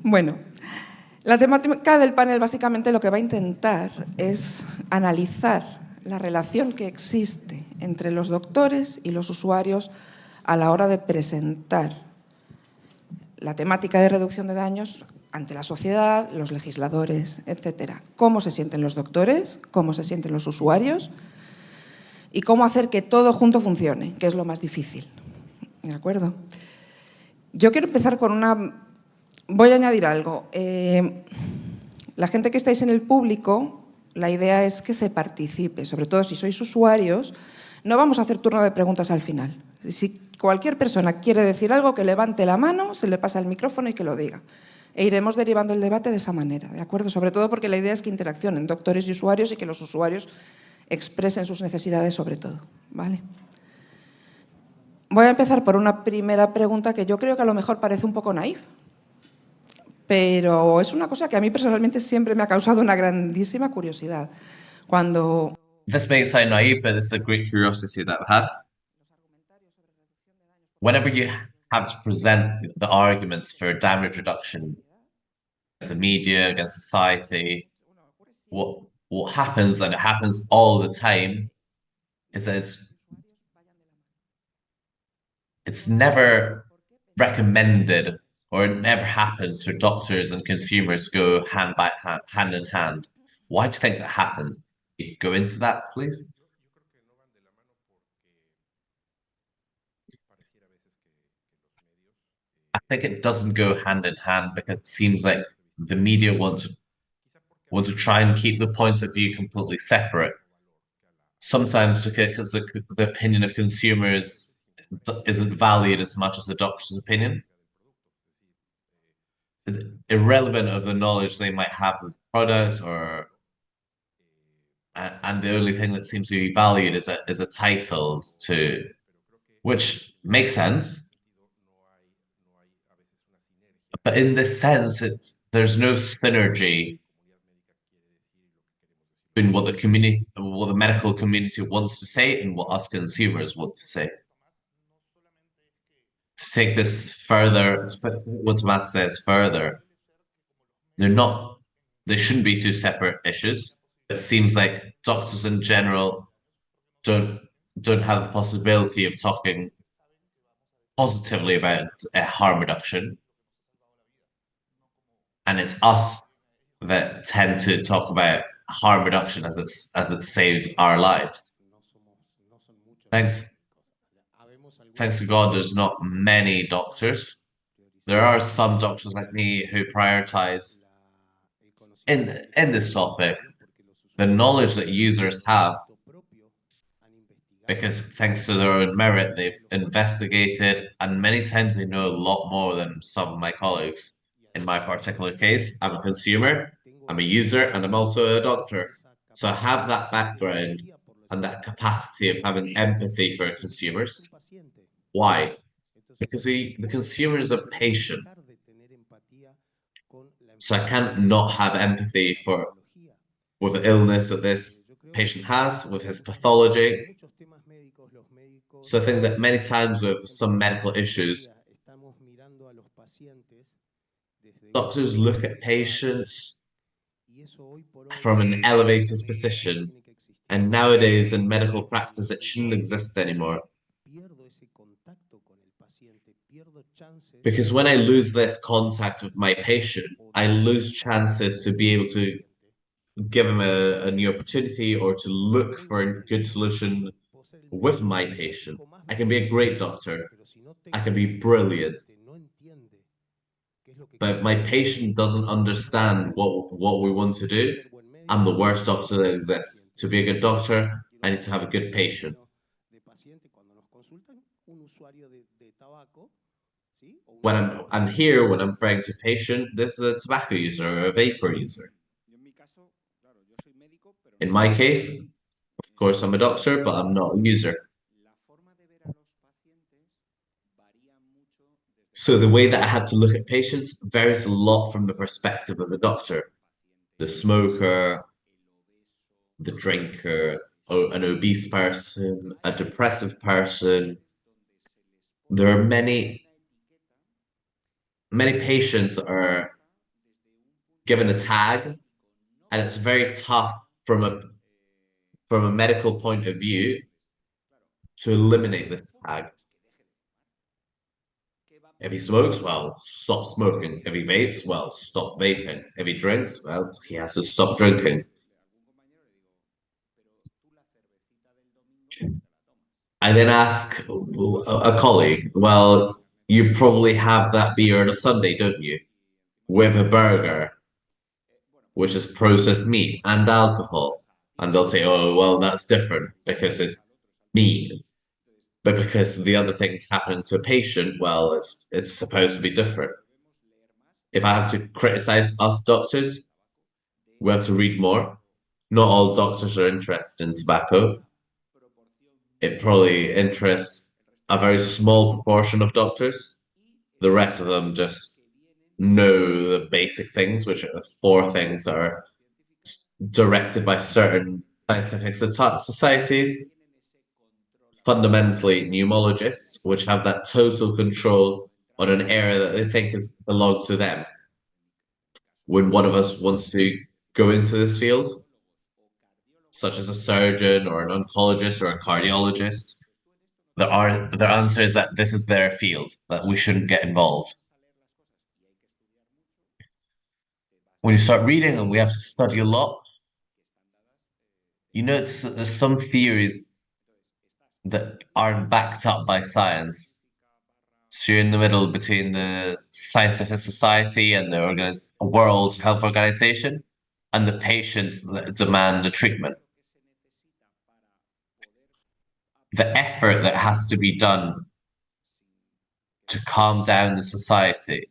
Bueno, la temática del panel básicamente lo que va a intentar es analizar la relación que existe entre los doctores y los usuarios a la hora de presentar la temática de reducción de daños ante la sociedad, los legisladores, etcétera. Cómo se sienten los doctores, cómo se sienten los usuarios y cómo hacer que todo junto funcione, que es lo más difícil. ¿De acuerdo? Yo quiero empezar con una... Voy a añadir algo. La gente que estáis en el público, la idea es que se participe, sobre todo si sois usuarios. No vamos a hacer turno de preguntas al final. Si cualquier persona quiere decir algo, que levante la mano, se le pasa el micrófono y que lo diga. E iremos derivando el debate de esa manera, ¿de acuerdo? Sobre todo porque la idea es que interaccionen doctores y usuarios y que los usuarios expresen sus necesidades sobre todo, ¿vale? Voy a empezar por una primera pregunta que yo creo que a lo mejor parece un poco naif, pero es una cosa que a mí personalmente siempre me ha causado una grandísima curiosidad. Cuando... This may sound naive, but it's a great curiosity that I've had. Whenever you have to present the arguments for damage reduction against the media, against society, what happens, and it happens all the time, is that it's never recommended, or it never happens for doctors and consumers go hand in hand. Why do you think that happens? Can you go into that, please? I think it doesn't go hand in hand because it seems like the media want to try and keep the points of view completely separate. Sometimes because the opinion of consumers isn't valued as much as the doctor's opinion. Irrelevant of the knowledge they might have of the product, or and the only thing that seems to be valued is a title to, which makes sense. But in this sense, there's no synergy between what the medical community wants to say and what us consumers want to say. To take this further, what Tomás says further, they shouldn't be two separate issues. It seems like doctors in general don't have the possibility of talking positively about harm reduction. And it's us that tend to talk about harm reduction as it saved our lives. Thanks to God, there's not many doctors. There are some doctors like me who prioritize in this topic the knowledge that users have, because thanks to their own merit, they've investigated, and many times they know a lot more than some of my colleagues. In my particular case, I'm a consumer, I'm a user, and I'm also a doctor. So I have that background and that capacity of having empathy for consumers. Why? Because the consumer is a patient. So I can't not have empathy with the illness that this patient has, with his pathology. So I think that many times with some medical issues, doctors look at patients from an elevated position, and nowadays in medical practice, it shouldn't exist anymore. Because when I lose this contact with my patient, I lose chances to be able to give him a new opportunity or to look for a good solution with my patient. I can be a great doctor. I can be brilliant. But if my patient doesn't understand what we want to do, I'm the worst doctor that exists. To be a good doctor, I need to have a good patient. When I'm here, when I'm referring to patient, this is a tobacco user or a vapor user. In my case, of course, I'm a doctor, but I'm not a user. So the way that I had to look at patients varies a lot from the perspective of the doctor. The smoker, the drinker, an obese person, a depressive person. There are many many patients are given a tag, and it's very tough from a medical point of view to eliminate this tag. If he smokes, well, stop smoking. If he vapes, well, stop vaping. If he drinks, well, he has to stop drinking. I then ask a colleague, well, you probably have that beer on a Sunday, don't you? With a burger, which is processed meat and alcohol. And they'll say, oh, well, that's different because it's meat. But because the other things happen to a patient, well, it's supposed to be different. If I have to criticize us doctors, we have to read more. Not all doctors are interested in tobacco. It probably interests a very small proportion of doctors. The rest of them just know the basic things, which are the four things that are directed by certain scientific societies. Fundamentally, pneumologists, which have that total control on an area that they think belongs to them. When one of us wants to go into this field, such as a surgeon or an oncologist or a cardiologist, their answer is that this is their field, that we shouldn't get involved. When you start reading and we have to study a lot, you notice that there's some theories that aren't backed up by science. So you're in the middle between the scientific society and the World Health Organization and the patients that demand the treatment. The effort that has to be done to calm down the society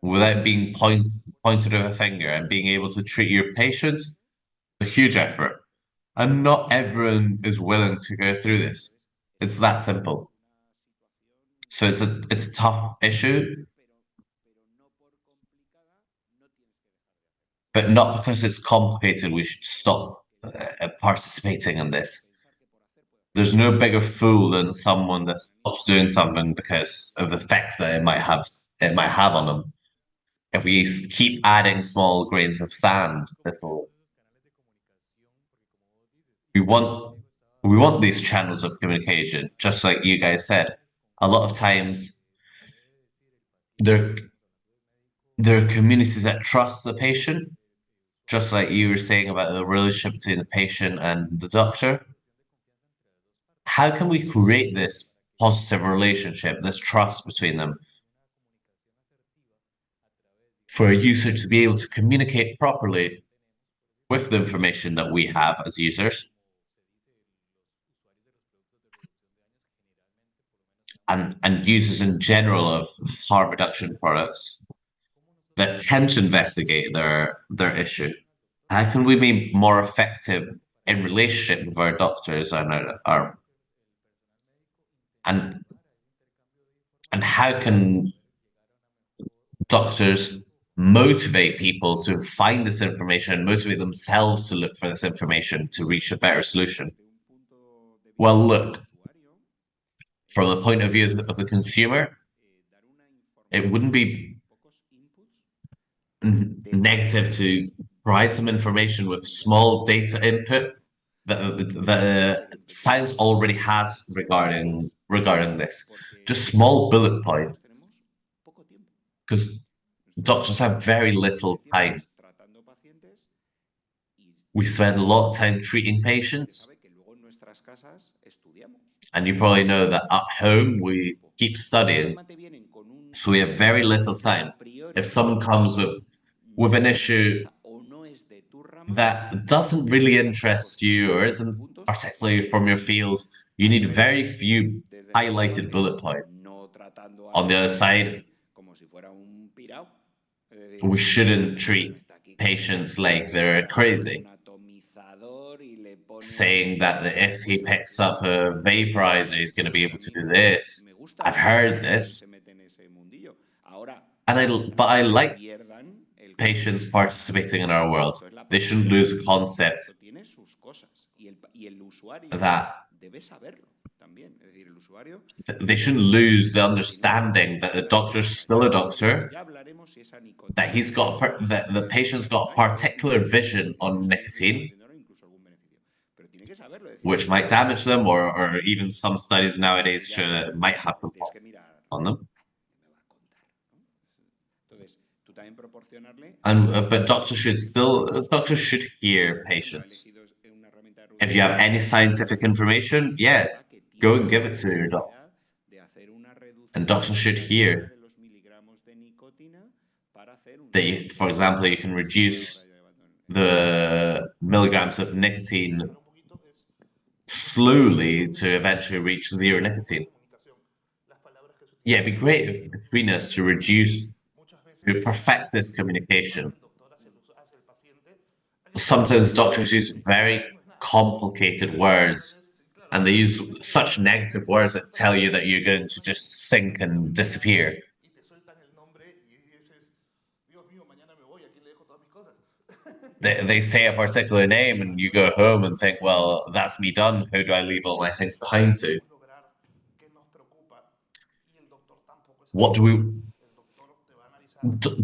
without being pointed with a finger and being able to treat your patients, a huge effort. And not everyone is willing to go through this. It's that simple. So it's a tough issue, but not because it's complicated, we should stop participating in this. There's no bigger fool than someone that stops doing something because of the effects that it might have on them. If we keep adding small grains of sand, we want these channels of communication, just like you guys said. A lot of times, there are communities that trust the patient, just like you were saying about the relationship between the patient and the doctor. How can we create this positive relationship, this trust between them, for a user to be able to communicate properly with the information that we have as users? And users in general of harm reduction products that tend to investigate their issue. How can we be more effective in relationship with our doctors and our and how can doctors motivate people to find this information, motivate themselves to look for this information to reach a better solution? Well, look, from the point of view of the consumer, it wouldn't be negative to provide some information with small data input that the science already has regarding this. Just small bullet points, because doctors have very little time. We spend a lot of time treating patients, and you probably know that at home we keep studying, so we have very little time. If someone comes with an issue that doesn't really interest you or isn't particularly from your field, you need very few highlighted bullet points. On the other side, we shouldn't treat patients like they're crazy, saying that if he picks up a vaporizer, he's going to be able to do this. I've heard this, but I like patients participating in our world. They shouldn't lose the concept that they shouldn't lose the understanding that the doctor's still a doctor, that that the patient's got a particular vision on nicotine, which might damage them, or even some studies nowadays show that it might have them on them. And but doctors should hear patients. If you have any scientific information, yeah, go and give it to your doctor. And doctors should hear that, for example, you can reduce the milligrams of nicotine slowly to eventually reach zero nicotine. Yeah, it'd be great if between us to perfect this communication. Sometimes doctors use very complicated words, and they use such negative words that tell you that you're going to just sink and disappear. They say a particular name, and you go home and think, well, that's me done. Who do I leave all my things behind to? What do we...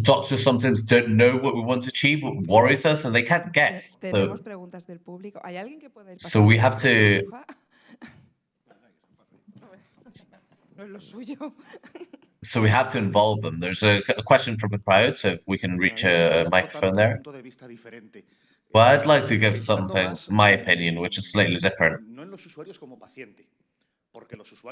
Doctors sometimes don't know what we want to achieve, what worries us, and they can't guess. So we have to... So we have to involve them. There's a question from the crowd, so if we can reach a microphone there. Well, I'd like to give my opinion, which is slightly different.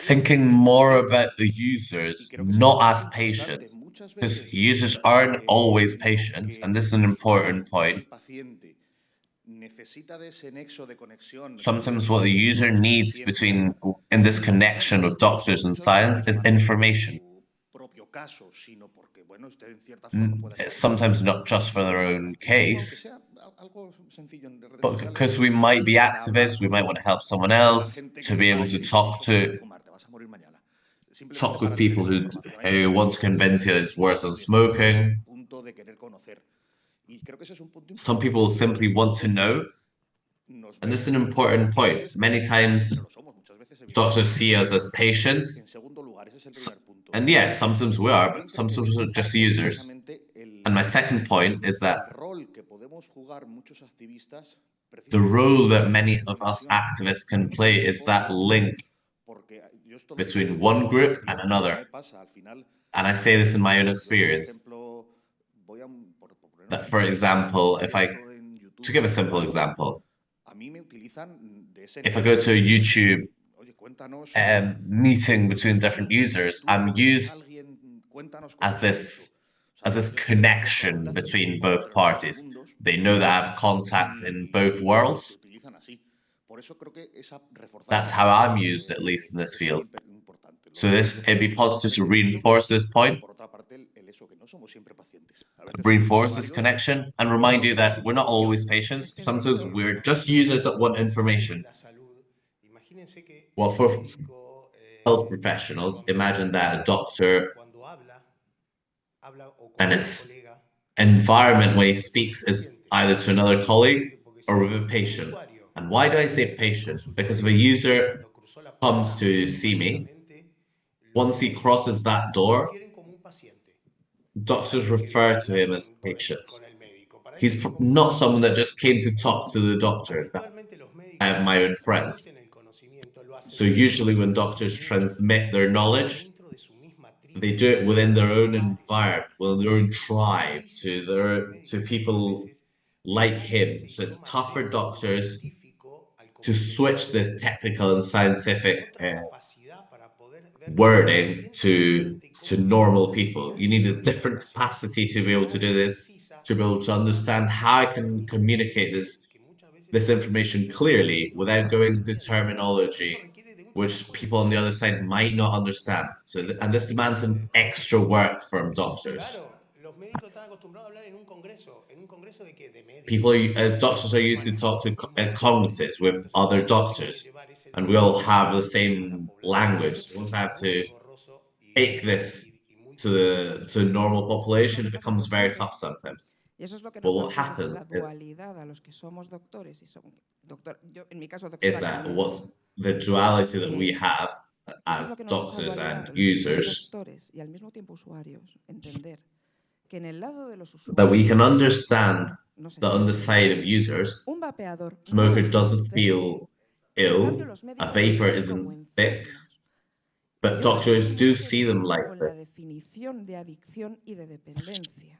Thinking more about the users, not as patients, because users aren't always patient, and this is an important point. Sometimes what the user needs in this connection with doctors and science is information. Sometimes not just for their own case, but because we might be activists, we might want to help someone else, to be able to talk with people who want to convince you that it's worse than smoking. Some people simply want to know, and this is an important point. Many times doctors see us as patients, and yes, sometimes we are, but sometimes we're just users. And my second point is that the role that many of us activists can play is that link between one group and another. And I say this in my own experience, that, for example, to give a simple example, if I go to a YouTube meeting between different users, I'm used as this connection between both parties. They know that I have contacts in both worlds. That's how I'm used, at least in this field. So it'd be positive to reinforce this point, reinforce this connection, and remind you that we're not always patients. Sometimes we're just users that want information. Well, for health professionals, imagine that a doctor and his environment when he speaks is either to another colleague or with a patient. And why do I say patient? Because if a user comes to see me, once he crosses that door, doctors refer to him as patients. He's not someone that just came to talk to the doctor. I have my own friends. So usually when doctors transmit their knowledge, they do it within their own environment, within their own tribe, to people like him. So it's tough for doctors to switch the technical and scientific wording to normal people. You need a different capacity to be able to do this, to be able to understand how I can communicate this information clearly without going into terminology which people on the other side might not understand. So, and this demands an extra work from doctors. Doctors are used to talk at congresses with other doctors, and we all have the same language. So once I have to take this to the normal population, it becomes very tough sometimes. But what happens is that what's the duality that we have Eso es lo as que nos ha doctors salvaría and a los users, doctores y al mismo tiempo usuarios entender que en el lado de los that we usuarios can understand no se that on the sienten side of mal. users, Un vapeador no smoker está doesn't enfermo. feel Y en ill, cambio los a médicos los vapor ven como isn't sick, enfermos. Y but yo creo que doctors tiene do mucho que see ver them like con this. la definición de adicción y de dependencia.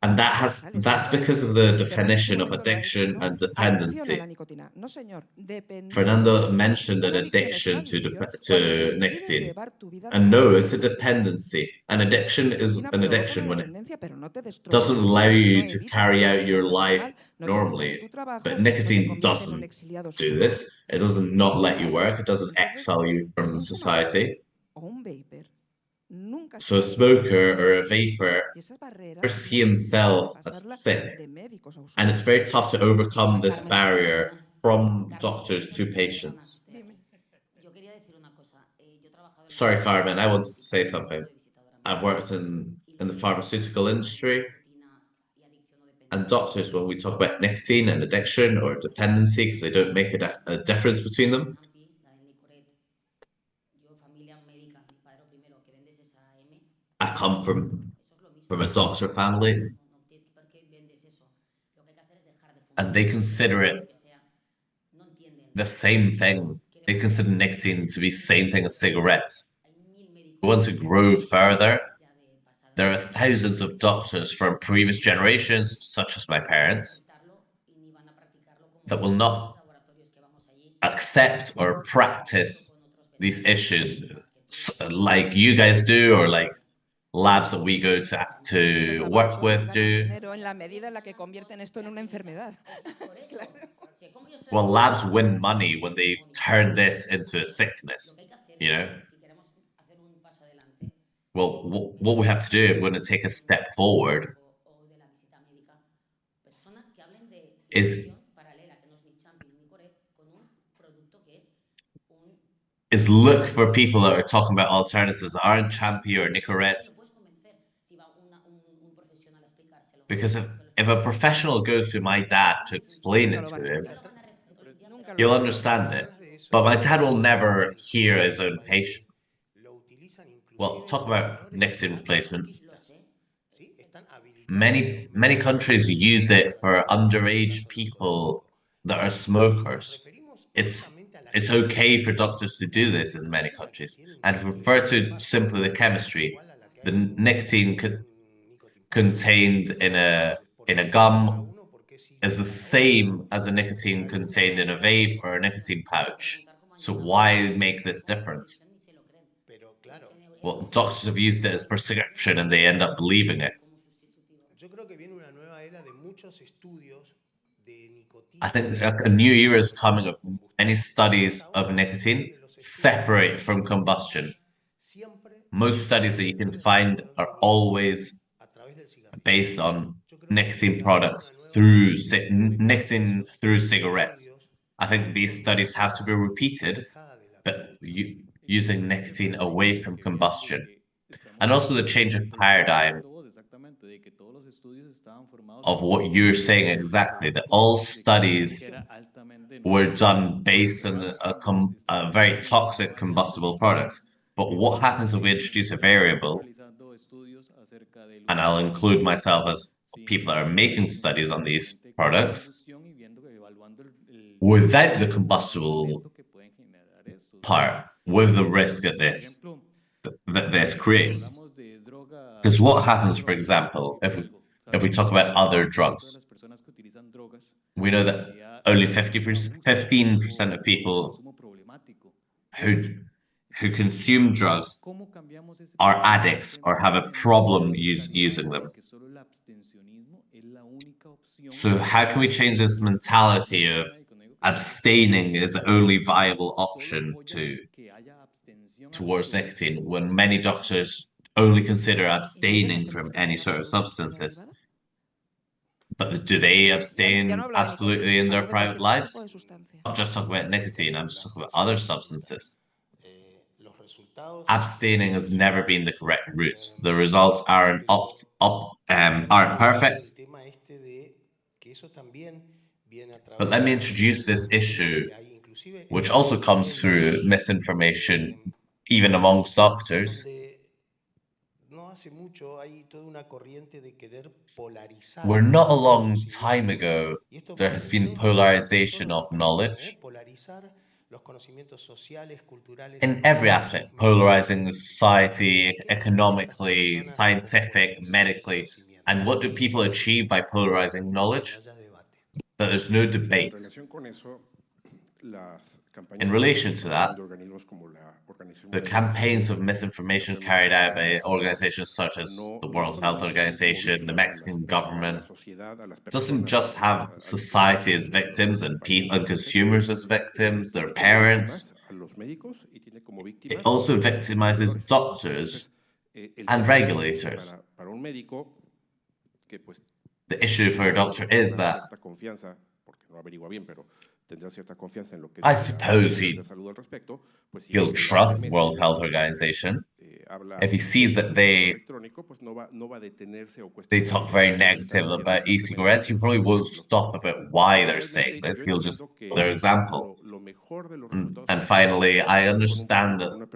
And ¿Vale? Es que that's esto, because of the Fernando en su definition of momento lo ha hecho, addiction ¿no? and Adicción a dependency. la nicotina. No, señor, Fernando dependencia. mentioned an Una adicción es una addiction adicción cuando te to impide nicotine. llevar tu vida And no, it's a normalmente. dependency. An addiction La is nicotina an provoca addiction una when it dependencia, pero no te destroza doesn't tu allow vida, no you to evita que carry puedas out your trabajar life mal, no te saca de normally. tu trabajo, But no te nicotine convierte en un doesn't exiliado do social. this. It doesn't not let you ¿Vale? work. It doesn't Entonces, exile you from un fumador society. o un vapor nunca se So a va a sentir smoker mal. or a vapor Y esas barreras es first see muy difícil himself as traspasarla sick. de médicos a And it's usuarios. very tough to overcome this Carmen, barrier perdona. from Carmen, doctors to perdona, patients. Dime. yo quería decir una cosa. Yo he trabajado en la Sorry, Carmen, I wanted to y say soy something. médico de visitadora I've médica. worked Y in los the médicos pharmaceutical cuando hablamos de industry, nicotina y adicción o and dependencia, doctors, when we talk about nicotine and addiction or dependency, because they don't make a difference between them. Champi, la del Nicoret, yo familia médica, mi padre primero que vendes esa M, I come eso es lo mismo. from a doctor family, ¿Por qué vendes eso? Lo que hay que hacer es dejar de fumar. and they consider Lo it que sea, no entienden. the same thing. They consider nicotine to be the same thing as cigarettes. We want to grow further. There are thousands of doctors from previous generations, such as my parents, that will not accept or practice these issues like you guys do, or like labs that we go Los to work laboratorios with ganan do. dinero en la medida en la que convierten esto en una enfermedad. Well, labs win money when they turn this into a sickness, you know? Well, what we have to do if we're going to take a step forward is is look for people that are talking about alternatives that aren't champy or Nicorette. Because if a professional goes to my dad to explain it to him, he'll understand it. But my dad will never hear his own patient. Well, talk about nicotine replacement. Many countries use it for underage people that are smokers. It's okay for doctors to do this in many countries. And if we refer to simply the chemistry, the nicotine contained in a gum is the same as the nicotine contained in a vape or a nicotine pouch. So why make this difference? Well, doctors have used it as prescription and they end up believing it. I think a new era is coming of many studies of nicotine separate from combustion. Most studies that you can find are always based on nicotine products through nicotine through cigarettes. I think these studies have to be repeated, but using nicotine away from combustion. And also the change of paradigm of what you're saying exactly, that all studies were done based on a very toxic combustible product. But what happens if we introduce a variable, and I'll include myself as people that are making studies on these products, without the combustible part, with the risk that this creates? Because what happens, for example, if we talk about other drugs, we know that only 15% of people who consume drugs are addicts or have a problem using them. So how can we change this mentality of abstaining is the only viable option towards nicotine when many doctors only consider abstaining from any sort of substances? But do they abstain absolutely in their private lives? I'm not just talking about nicotine, I'm just talking about other substances. Abstaining has never been the correct route. The results aren't perfect. But let me introduce this issue, which also comes through misinformation even amongst doctors. We're not a long time ago, there has been polarization of knowledge in every aspect, polarizing the society, economically, scientific, medically. And what do people achieve by polarizing knowledge? That there's no debate. In relation to that, the campaigns of misinformation carried out by organizations such as the World Health Organization, the Mexican government, doesn't just have society as victims and people and consumers as victims, their parents. It also victimizes doctors and regulators. The issue for a doctor is that I suppose he'll trust World Health Organization if he sees that they talk very negative about e-cigarettes. He probably won't stop about why they're saying this. He'll just their example. And finally, I understand that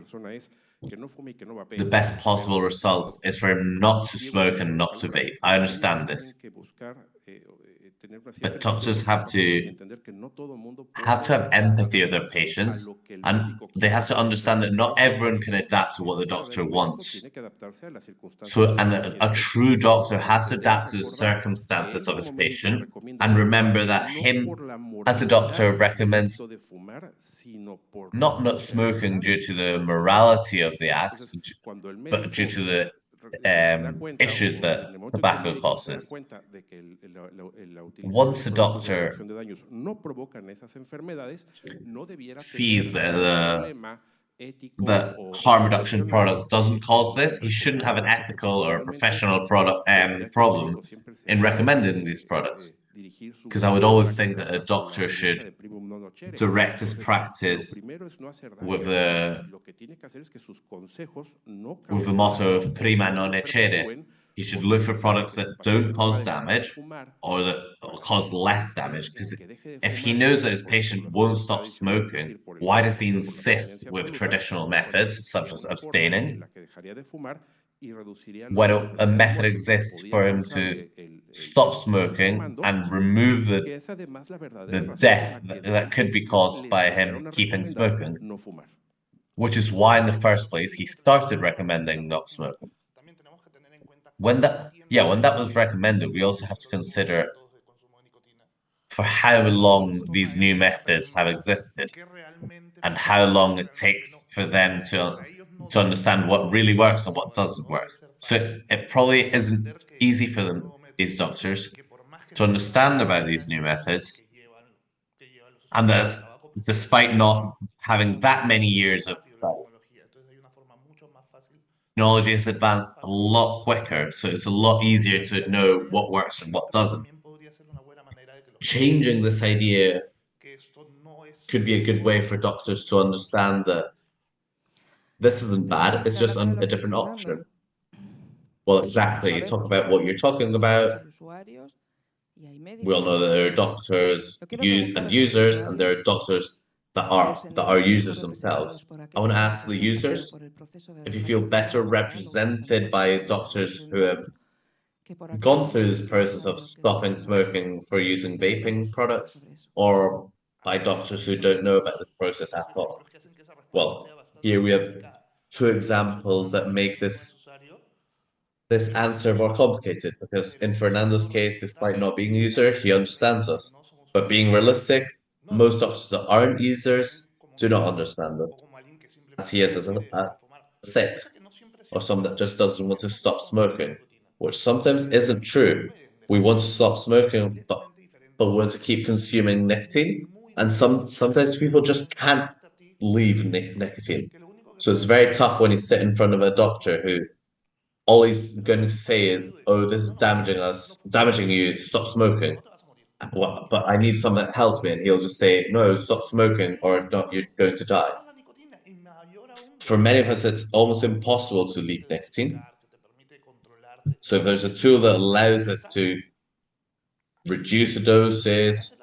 the best possible results is for him not to smoke and not to vape. I understand this. But doctors have to have empathy of their patients, and they have to understand that not everyone can adapt to what the doctor wants. So, and a true doctor has to adapt to the circumstances of his patient, and remember that him, as a doctor, recommends not smoking due to the morality of the act, but due to the issues that tobacco causes. Once a doctor sees that the harm reduction product doesn't cause this, he shouldn't have an ethical or professional problem in recommending these products. Because I would always think that a doctor should direct his practice with the motto of prima non nocere. He should look for products that don't cause damage or that cause less damage. Because if he knows that his patient won't stop smoking, why does he insist with traditional methods such as abstaining? When a method exists for him to stop smoking and remove the death that could be caused by him keeping smoking, which is why in the first place he started recommending not smoking. When that was recommended, we also have to consider for how long these new methods have existed and how long it takes for them to understand what really works and what doesn't work. So it probably isn't easy for them, these doctors, to understand about these new methods, and that despite not having that many years of technology has advanced a lot quicker, so it's a lot easier to know what works and what doesn't. Changing this idea could be a good way for doctors to understand that this isn't bad, it's just a different option. Well, exactly. You talk about what you're talking about. We all know that there are doctors and users, and there are doctors that are users themselves. I want to ask the users if you feel better represented by doctors who have gone through this process of stopping smoking for using vaping products, or by doctors who don't know about this process at all. Well, here we have two examples that make this answer more complicated, because in Fernando's case, despite not being a user, he understands us. But being realistic, most doctors that aren't users do not understand us, as he is as a sick, or someone that just doesn't want to stop smoking, which sometimes isn't true. We want to stop smoking, but we want to keep consuming nicotine, and sometimes people just can't leave nicotine. So it's very tough when you sit in front of a doctor who all he's going to say is, "Oh, this is damaging you. Stop smoking." But I need something that helps me, and he'll just say, "No, stop smoking, or if not, you're going to die." For many of us, it's almost impossible to leave nicotine. So if there's a tool that allows us to reduce the doses,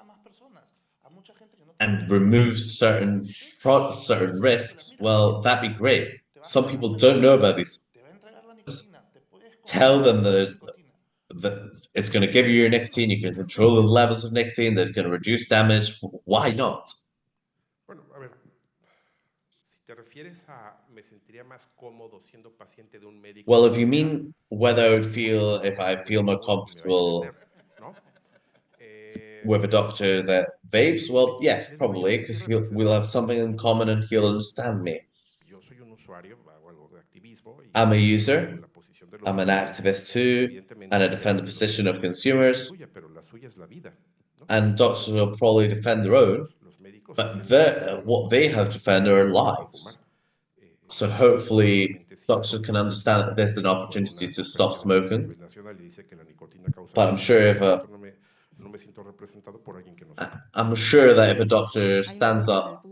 and removes certain risks, well, that'd be great. Some people don't know about these. Tell them that it's going to give you your nicotine, you can control the levels of nicotine, that's going to reduce damage. Why not? Bueno, a ver, si te refieres a me sentiría más cómodo siendo paciente de un médico. Well, if you mean whether I would feel, if I feel more comfortable with a doctor that vapes, well, yes, probably, because we'll have something in common and he'll understand me. I'm a user, I'm an activist too, and I defend the position of consumers, and doctors will probably defend their own, but what they have to defend are lives. So hopefully doctors can understand that there's an opportunity to stop smoking. But I'm sure that if a doctor stands up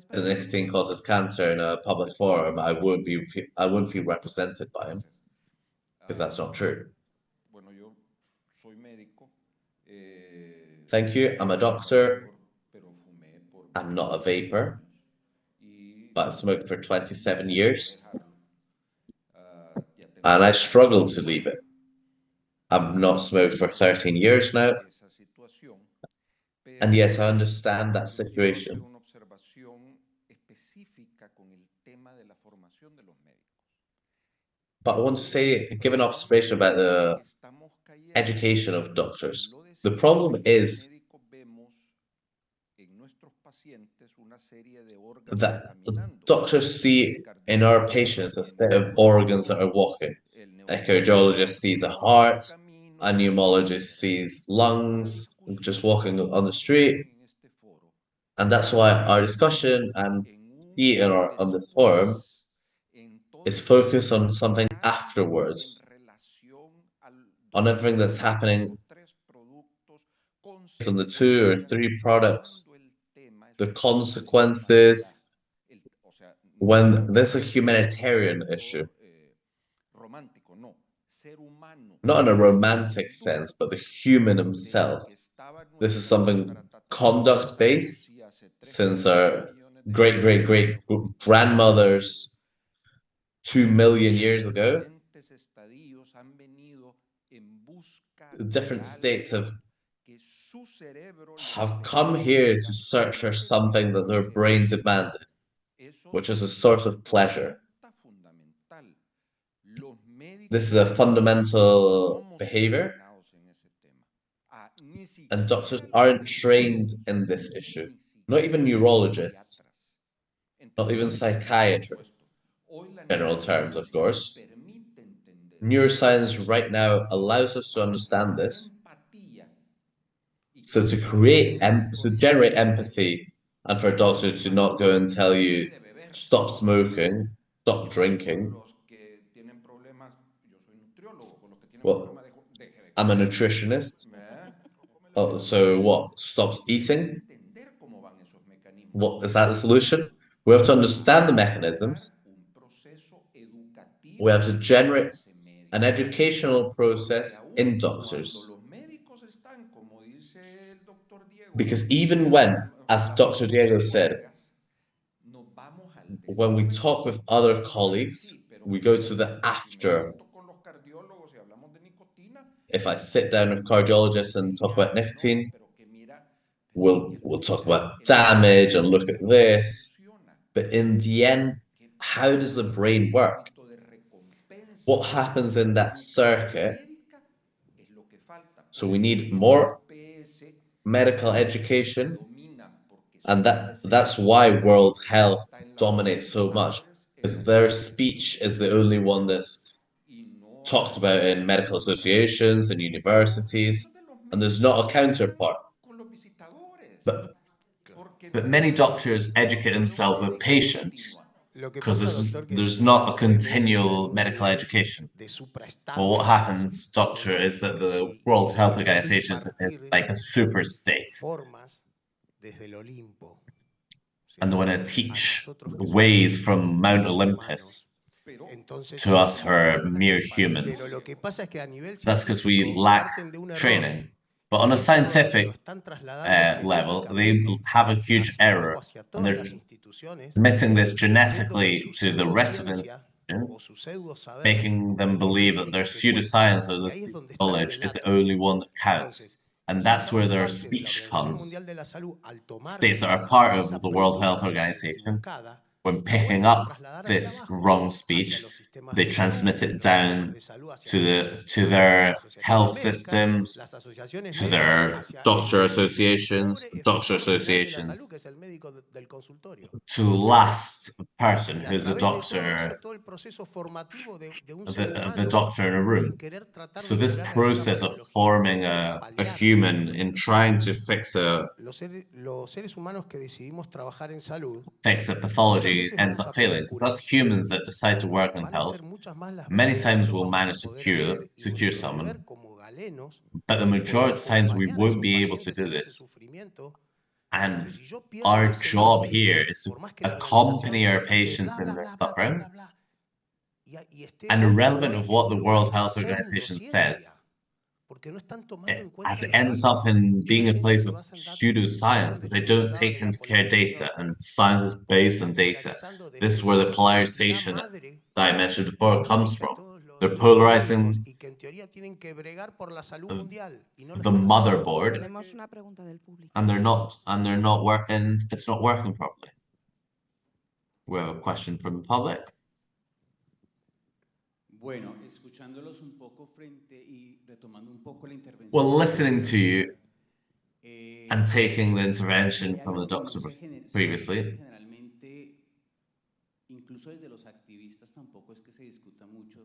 that nicotine causes cancer in a public forum, I wouldn't feel represented by him, because that's not true. Thank you. I'm a doctor. I'm not a vapor, but I smoked for 27 years, and I struggled to leave it. I've not smoked for 13 years now, and yes, I understand that situation. But I want to give an observation about the education of doctors. The problem is that doctors see in our patients a set of organs that are walking. A cardiologist sees a heart, a pneumologist sees lungs just walking on the street. And that's why our discussion and on this forum is focused on something afterwards, on everything that's happening on the 2 or 3 products, the consequences, when there's a humanitarian issue. Not in a romantic sense, but the human himself. This is something conduct-based, since our great-great-great-grandmothers 2 million years ago. The different states have come here to search for something that their brain demanded, which is a source of pleasure. This is a fundamental behavior, and doctors aren't trained in this issue. Not even neurologists, not even psychiatrists, general terms, of course. Neuroscience right now allows us to understand this. So to generate empathy, and for a doctor to not go and tell you, stop smoking, stop drinking. Well, I'm a nutritionist. Oh, so what? Stop eating? What is that the solution? We have to understand the mechanisms. We have to generate an educational process in doctors. Because even when, as Dr. Diego said, when we talk with other colleagues, we go to the after. If I sit down with cardiologists and talk about nicotine, we'll talk about damage and look at this. But in the end, how does the brain work? What happens in that circuit? So we need more medical education, and that's why World Health dominates so much, because their speech is the only one that's talked about in medical associations and universities, and there's not a counterpart. But many doctors educate themselves with patients, because there's not a continual medical education. Well, what happens, doctor, is that the World Health Organization is like a super state. And they want to teach ways from Mount Olympus to us who are mere humans. That's because we lack training. But on a scientific level, they have a huge error, and they're transmitting this genetically to the rest of the making them believe that their pseudoscience or the knowledge is the only one that counts. And that's where their speech comes. States that are part of the World Health Organization, when picking up this wrong speech, they transmit it down to their health systems, to their doctor associations, to the last person who's a doctor, the doctor in a room. So this process of forming a human in trying to fix a pathology ends up failing. Because humans that decide to work on health, many times we'll manage to cure someone, but the majority of times we won't be able to do this. And our job here is to accompany our patients in their suffering. And irrelevant of what the World Health Organization says, as it ends up in being a place of pseudoscience, because they don't take into care data, and science is based on data. This is where the polarization that I mentioned before comes from. They're polarizing the motherboard, and they're not working. It's not working properly. We have a question from the public. Bueno, escuchándolos un poco frente y retomando un poco la intervención. Well, listening to you and taking the intervention from the doctor previously. Generalmente, incluso desde los activistas tampoco es que se discuta mucho.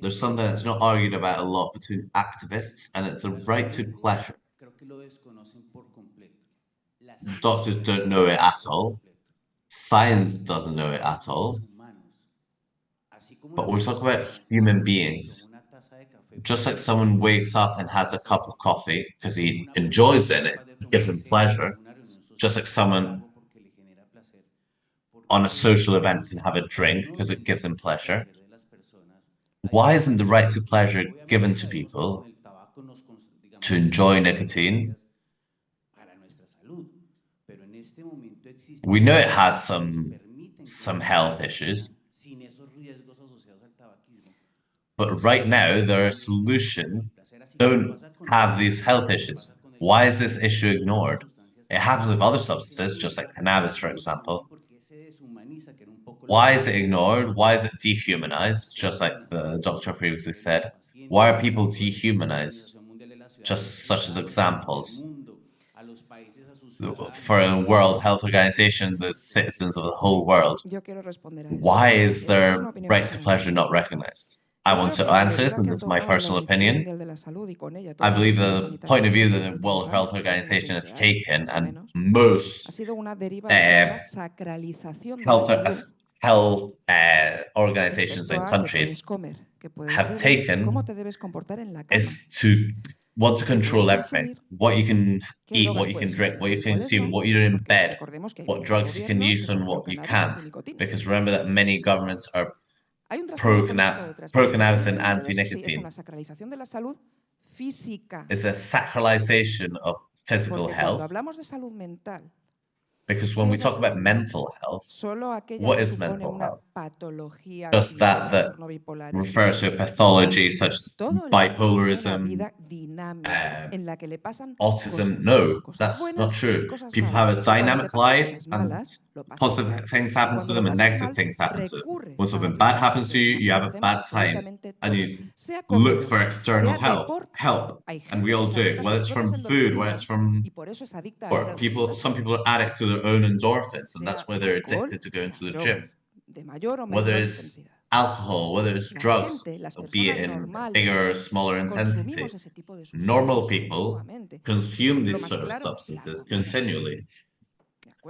There's something that's not argued about a lot between activists, and it's the right to pleasure. Creo que lo desconocen por completo. Doctors don't know it at all. Science doesn't know it at all. But we're talking about human beings. Just like someone wakes up and has a cup of coffee because he enjoys it and it gives him pleasure, just like someone on a social event can have a drink because it gives him pleasure. Why isn't the right to pleasure given to people to enjoy nicotine? We know it has some health issues. But right now, there are solutions that don't have these health issues. Why is this issue ignored? It happens with other substances, just like cannabis, for example. Why is it ignored? Why is it dehumanized, just like the doctor previously said? Why are people dehumanized? Just such as examples. For a World Health Organization, the citizens of the whole world, why is their right to pleasure not recognized? I want to answer this, and this is my personal opinion. I believe the point of view that the World Health Organization has taken, and most health organizations and countries have taken, is to want to control everything. What you can eat, what you can drink, what you can consume, what you do in bed, what drugs you can use and what you can't. Because remember that many governments are pro-cannabis and anti-nicotine. It's a sacralization of physical health. Because when we talk about mental health, what is mental health? Just that refers to a pathology such as bipolarism, autism. No, that's not true. People have a dynamic life, and positive things happen to them and negative things happen to them. When something bad happens to you, you have a bad time, and you look for external help, and we all do it, whether it's from food, whether it's from or some people are addicts to their own endorphins, and that's why they're addicted to going to the gym. Whether it's alcohol, whether it's drugs, be it in bigger or smaller intensity, normal people consume these sort of substances continually.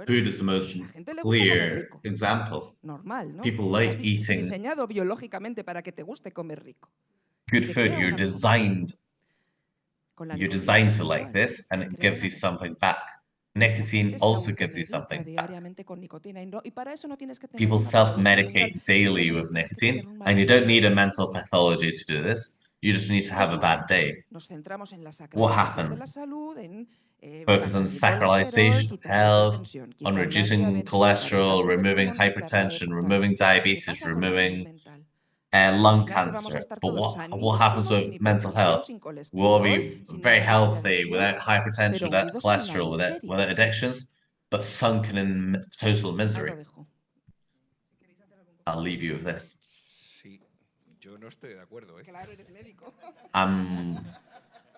Food is the most clear example. People like eating good food. You're designed to like this, and it gives you something back. Nicotine also gives you something back. People self-medicate daily with nicotine, and you don't need a mental pathology to do this. You just need to have a bad day. Nos centramos en la What sacralización de la happens? salud, en Focus on bajar el colesterol, sacralization of quitar la health, hipertensión, on quitar la reducing diabetes, quitar el cholesterol, cáncer de removing pulmón, quitar la hypertension, hipertensión. removing ¿Qué diabetes, pasa con la salud removing mental? lung Al final que vamos a cancer. estar But todos what happens sanísimos, with sin mental hipertensión, health? sin We'll all colesterol, be sin very ninguna healthy, adicción, without hypertension, pero without hundidos en la cholesterol, without miseria. addictions, but sunken in total Ahí misery. lo dejo. I'll leave you with this. Sí, yo no estoy de acuerdo, ¿eh? Claro, eres médico.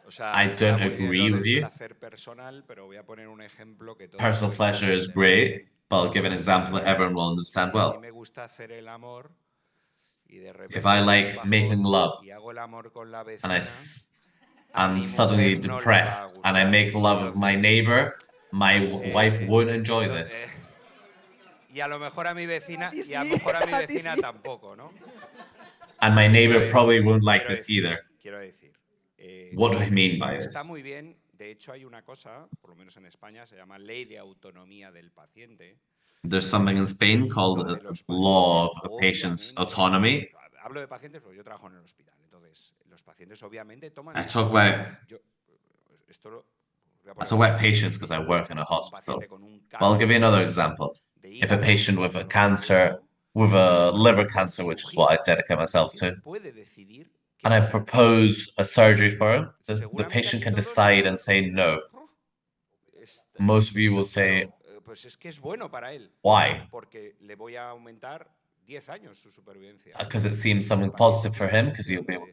O sea, I está don't muy bien agree lo with del you. placer personal, pero voy a poner un ejemplo que todos Personal vais a pleasure is entender great, bien. but I'll give an example that everyone will understand Si a mí well. me gusta hacer el amor y de repente If I tengo un like bajón making love y hago el amor con la and vecina, a I'm mi suddenly mujer no le va a depressed and I gustar. make love with my Entonces, neighbor, my wife won't enjoy entonces, this. Y a lo mejor a mi vecina, ti sí, y a lo mejor a mi a ti vecina sí. tampoco, ¿no? And my neighbor Quiero probably decir- won't like quiero this decir- either. Quiero decir, What do I mean by está this? muy bien. De hecho, hay una cosa, por lo menos en España, se llama Ley de Autonomía del Paciente. There's something in Spain called donde the los law pacientes, of a patient's obviamente, autonomy. Hablo de pacientes porque yo trabajo en el hospital. Entonces, los pacientes obviamente toman I sus talk about decisiones. Esto lo voy a I poner talk about patients because I work in a un hospital. paciente con un Well, I'll give you another example. If a patient with a cancer, with a liver cancer, which is what I dedicate myself to, puede decidir and I propose a surgery for him, the patient can decide and say no. Most of you will say, pues es que es bueno para él. why? Porque le voy a aumentar 10 años su supervivencia. Because it seems something positive for him, because he'll be able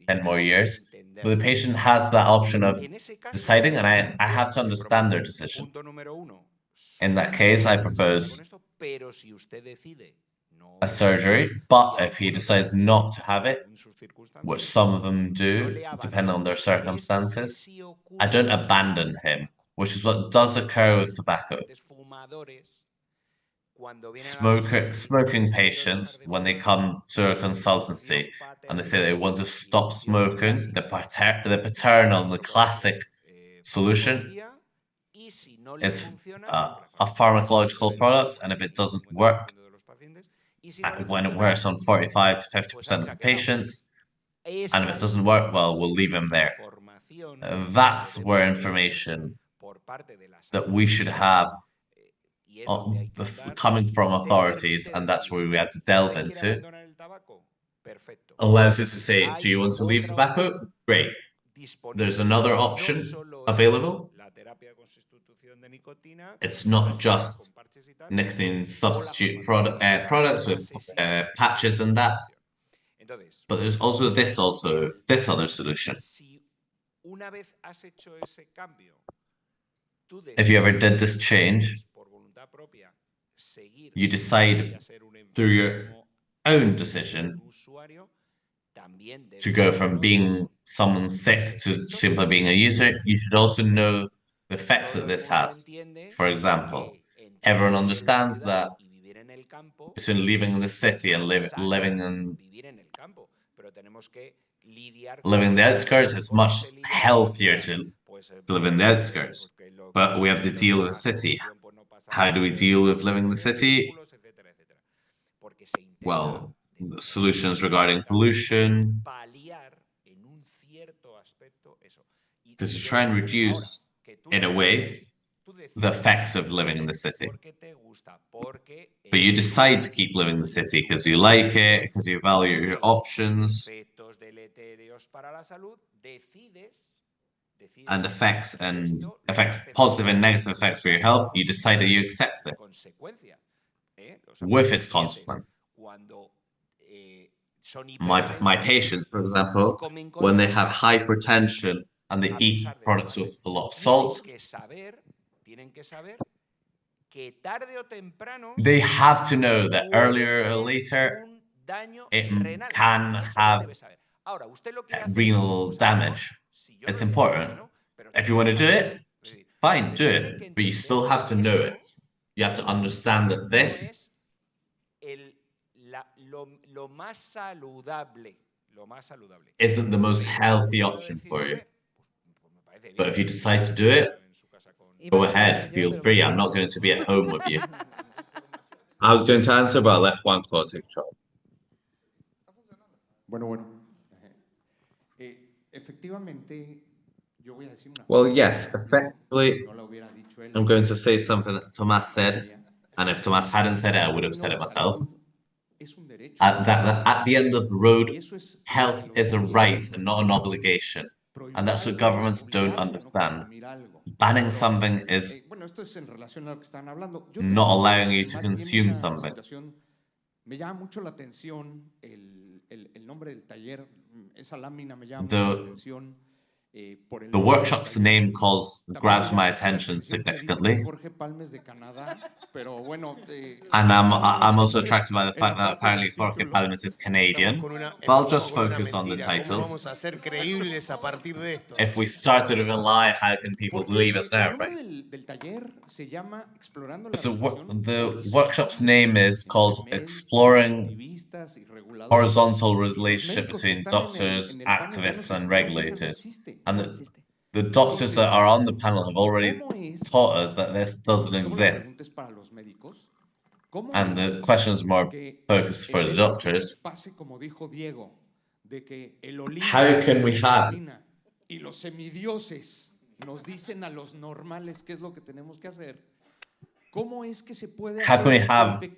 10 more years. But the patient has that option of deciding, and I have to understand their decision. Punto número 1. In that case, I propose Pero si usted decide a surgery, but if he decides not to have it, which some of them do, depending on their circumstances, I don't abandon him, which is what does occur with tobacco. Smoking patients, when they come to a consultancy and they say they want to stop smoking, the paternal, the classic solution is a pharmacological product, and if it doesn't work, when it works on 45 to 50% of the patients, and if it doesn't work, well, we'll leave him there. That's where information that we should have coming from authorities, and that's where we had to delve into, allows us to say, do you want to leave tobacco? Great. There's another option available. It's not just nicotine substitute products with patches and that, but there's also this other solution. If you ever did this change, you decide through your own decision to go from being someone sick to simply being a user, you should also know the effects that this has. For example, everyone understands that between living in the city and living in the outskirts, it's much healthier to live in the outskirts. But we have to deal with the city. How do we deal with living in the city? Well, solutions regarding pollution, because you try and reduce, in a way, the effects of living in the city. But you decide to keep living in the city because you like it, because you value your options, and effects, positive and negative effects for your health, you decide that you accept it with its consequence. My patients, for example, when they have hypertension and they eat products with a lot of salt, they have to know that earlier or later it can have renal damage. It's important. If you want to do it, fine, do it. But you still have to know it. You have to understand that this isn't the most healthy option for you. But if you decide to do it, go ahead, feel free. I'm not going to be at home with you. I was going to answer, but I'll let Juan Claude take charge. Bueno. Well, yes, effectively, I'm going to say something that Tomás said, and if Tomás hadn't said it, I would have said it myself. That at the end of the road, health is a right and not an obligation. And that's what governments don't understand. Banning something is not allowing you to consume something. Me llama mucho la atención el nombre del taller, esa lámina me llama The- mucho la atención. The workshop's name grabs my attention significantly. Jorge Palmes de Canadá, pero bueno, And I'm also attracted by the fact that apparently Jorge Palma is Canadian. But I'll just focus on the title. Vamos a ser creíbles a partir de esto. If we started with a lie, how can people believe us now, right? So the workshop's name is called Exploring Horizontal Relationship Between Doctors, Activists and Regulators. And the doctors that are on the panel have already taught us that this doesn't exist. And the questions more focused for the doctors. How can we have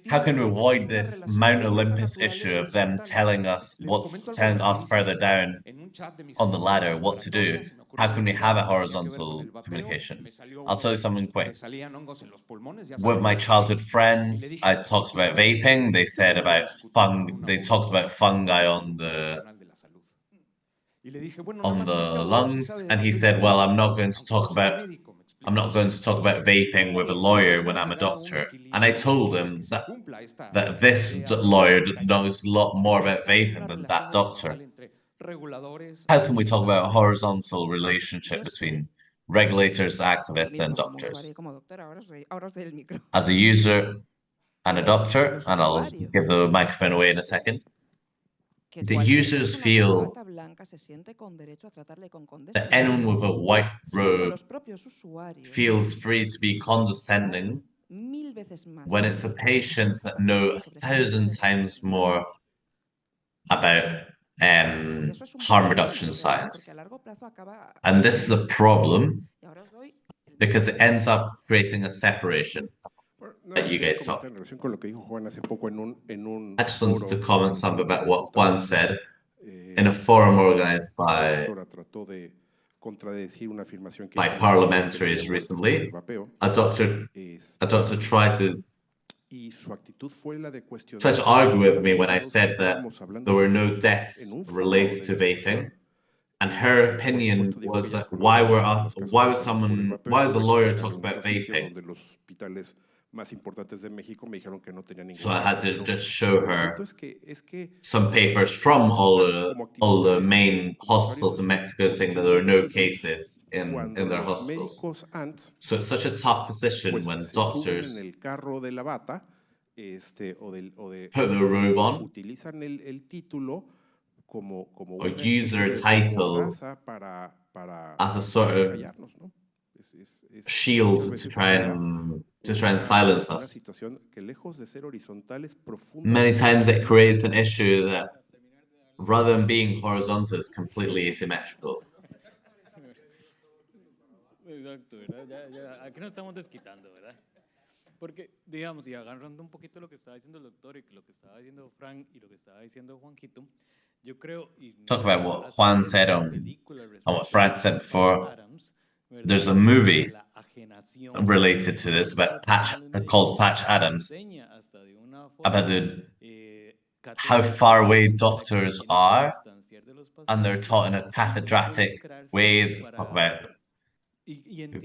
how can we avoid this Mount Olympus issue of them telling us further down on the ladder what to do? How can we have a horizontal communication? I'll tell you something quick. With my childhood friends, I talked about vaping. They said about they talked about fungi on the lungs, and he said, well, I'm not going to talk about vaping with a lawyer when I'm a doctor. And I told him that this lawyer knows a lot more about vaping than that doctor. How can we talk about a horizontal relationship between regulators, activists, and doctors? As a user and a doctor, and I'll give the microphone away in a second, the users feel that anyone with a white robe feels free to be condescending when it's the patients that know 1,000 times more about harm reduction science. And this is a problem because it ends up creating a separation that you guys talk. I just wanted to comment something about what Juan said in a forum organized by parliamentaries recently. A doctor tried to argue with me when I said that there were no deaths related to vaping. And her opinion was that why was a lawyer talking about vaping? So I had to just show her some papers from all the main hospitals in Mexico saying that there were no cases in their hospitals. So it's such a tough position when doctors put their robe on or use their title as a sort of shield to try and silence us. Many times it creates an issue that, rather than being horizontal, is completely asymmetrical. Exacto, ¿verdad? Ya, aquí nos estamos desquitando, ¿verdad? Porque, digamos, y agarrando un poquito lo que estaba diciendo el doctor y lo que estaba diciendo Frank y lo que estaba diciendo Juanquito, yo creo... Talk about what Juan said and what Frank said before. There's a movie related to this called Patch Adams, about how far away doctors are, and they're taught in a cathedratic way. They talk about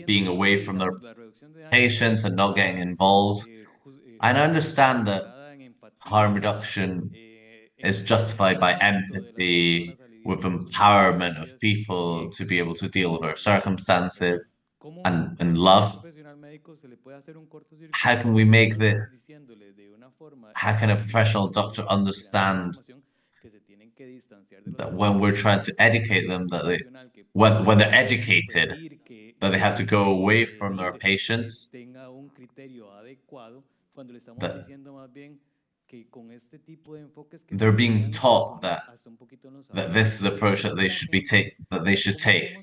being away from their patients and not getting involved. And I understand that harm reduction is justified by empathy, with empowerment of people to be able to deal with their circumstances and love. How can we make how can a professional doctor understand that when we're trying to educate them, that when they're educated, that they have to go away from their patients, they're being taught that this is the approach that they should take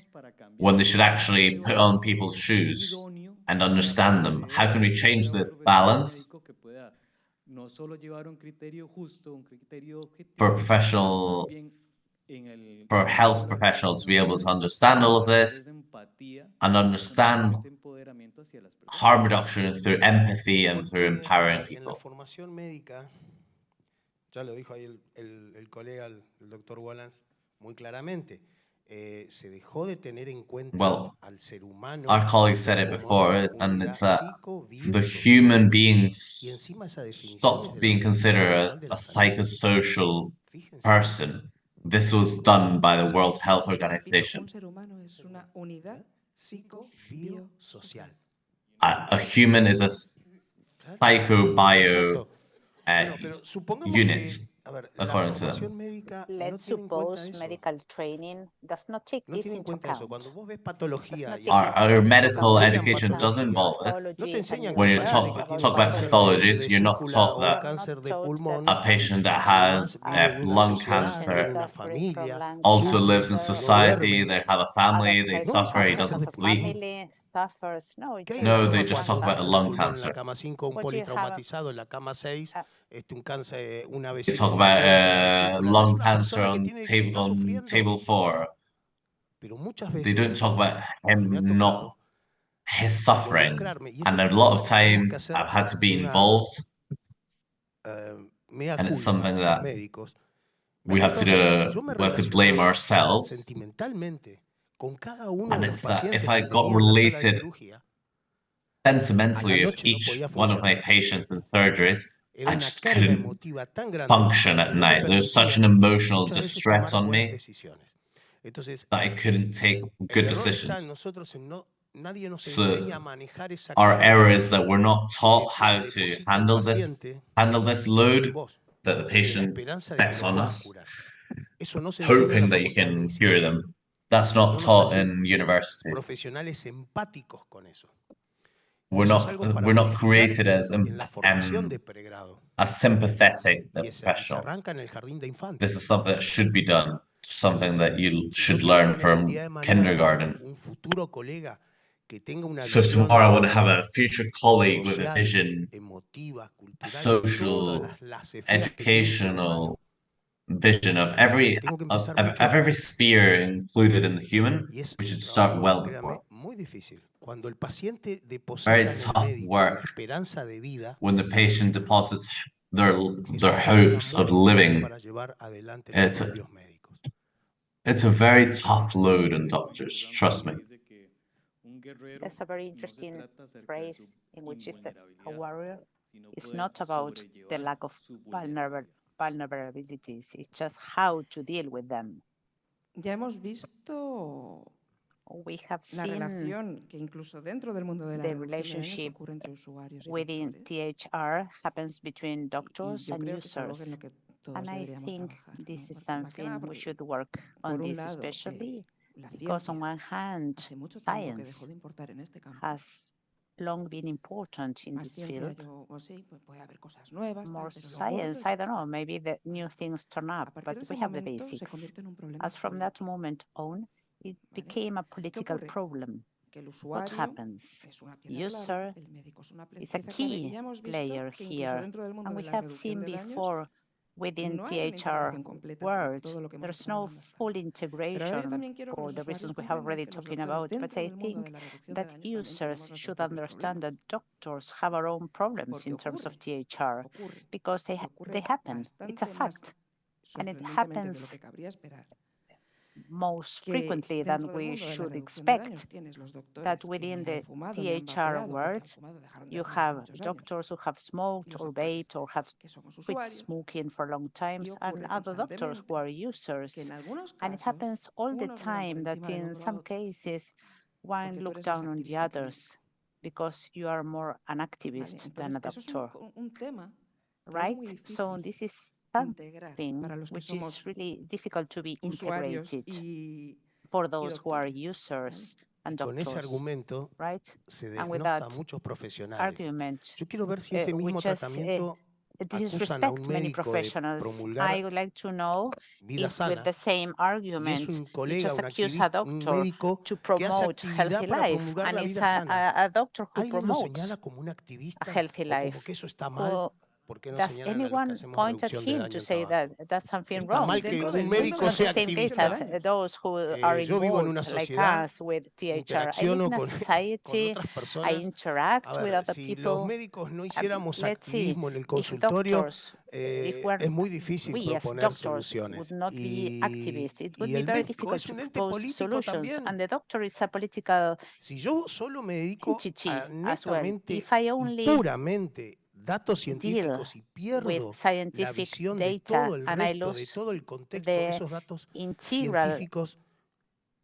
when they should actually put on people's shoes and understand them. How can we change the balance for a health professional to be able to understand all of this and understand harm reduction through empathy and through empowering people? En la formación médica, ya lo dijo ahí el colega, el doctor Wallace, muy claramente. Se dejó de tener en cuenta al ser humano. Our colleague said it before, and it's that the human being stopped being considered a psychosocial person. This was done by the World Health Organization. A human is a psycho-bio unit, according to them. Let's suppose medical training does not take this into account. Our medical education does involve this. When you talk about pathologies, you're not taught that a patient that has lung cancer also lives in society, they have a family, they suffer, he doesn't sleep. No, they just talk about the lung cancer. You talk about lung cancer on table 4. They don't talk about his suffering. And a lot of times I've had to be involved. And it's something that we have to do. We have to blame ourselves. And it's that if I got related sentimentally with each one of my patients in surgeries, I just couldn't function at night. There's such an emotional distress on me that I couldn't take good decisions. So our error is that we're not taught how to handle this load that the patient sets on us, hoping that you can cure them. That's not taught in universities. We're not created as sympathetic professionals. This is something that should be done, something that you should learn from kindergarten. So if tomorrow I want to have a future colleague with a vision, a social, educational vision of every sphere included in the human, we should start well before. Very tough work when the patient deposits their hopes of living. It's a very tough load on doctors, trust me. There's a very interesting phrase in which is that a warrior is not about the lack of vulnerabilities, it's just how to deal with them. Ya hemos visto we have seen the relationship within THR happens between doctors and users. And I think this is something we should work on this, especially because on one hand, science has long been important in this field. More science, I don't know, maybe the new things turn up, but we have the basics. As from that moment on, it became a political problem. What happens? User is a key player here, and we have seen before within THR world, there's no full integration for the reasons we have already talking about, but I think that users should understand that doctors have our own problems in terms of THR, because they happen. It's a fact, and it happens most frequently than we should expect, that within the THR world, you have doctors who have smoked or vaped or have quit smoking for long times, and other doctors who are users. And it happens all the time that in some cases, one look down on the others because you are more an activist than a doctor, right? So this is something which is really difficult to be integrated for those who are users and doctors, right? And with that argument, we just acusan a un disrespect many médico de professionals. I promulgar would like to know vida if with sana the same y es argument un you colega, just un accuse a activista, un doctor médico to que hace promote healthy actividad para life, promulgar and la it's vida sana. a doctor who ¿Alguien lo promotes señala como un a activista healthy o como life. que eso está mal? Who ¿Por qué no does señalan a los que anyone hacemos point at reducción de him daño to al say tabaco? that that's something Está wrong? mal que Dentro un del mundo It's médico not the sea same case activista. as those who are Yo vivo en una involved, like sociedad, us, with THR. I live interacciono in a con society, otras I personas. A interact with ver, other si los people. médicos no hiciéramos Let's see, activismo en el if consultorio, doctors, if we're, es muy difícil we as proponer doctors would soluciones. not be activists, it would Y be el very médico difficult es to un ente propose político solutions. también. And the doctor is a political Si yo solo me dedico entity a as well. netamente If I y only puramente datos deal científicos y with pierdo la scientific visión de data todo el and I resto, de lose todo el contexto de the esos datos integral científicos,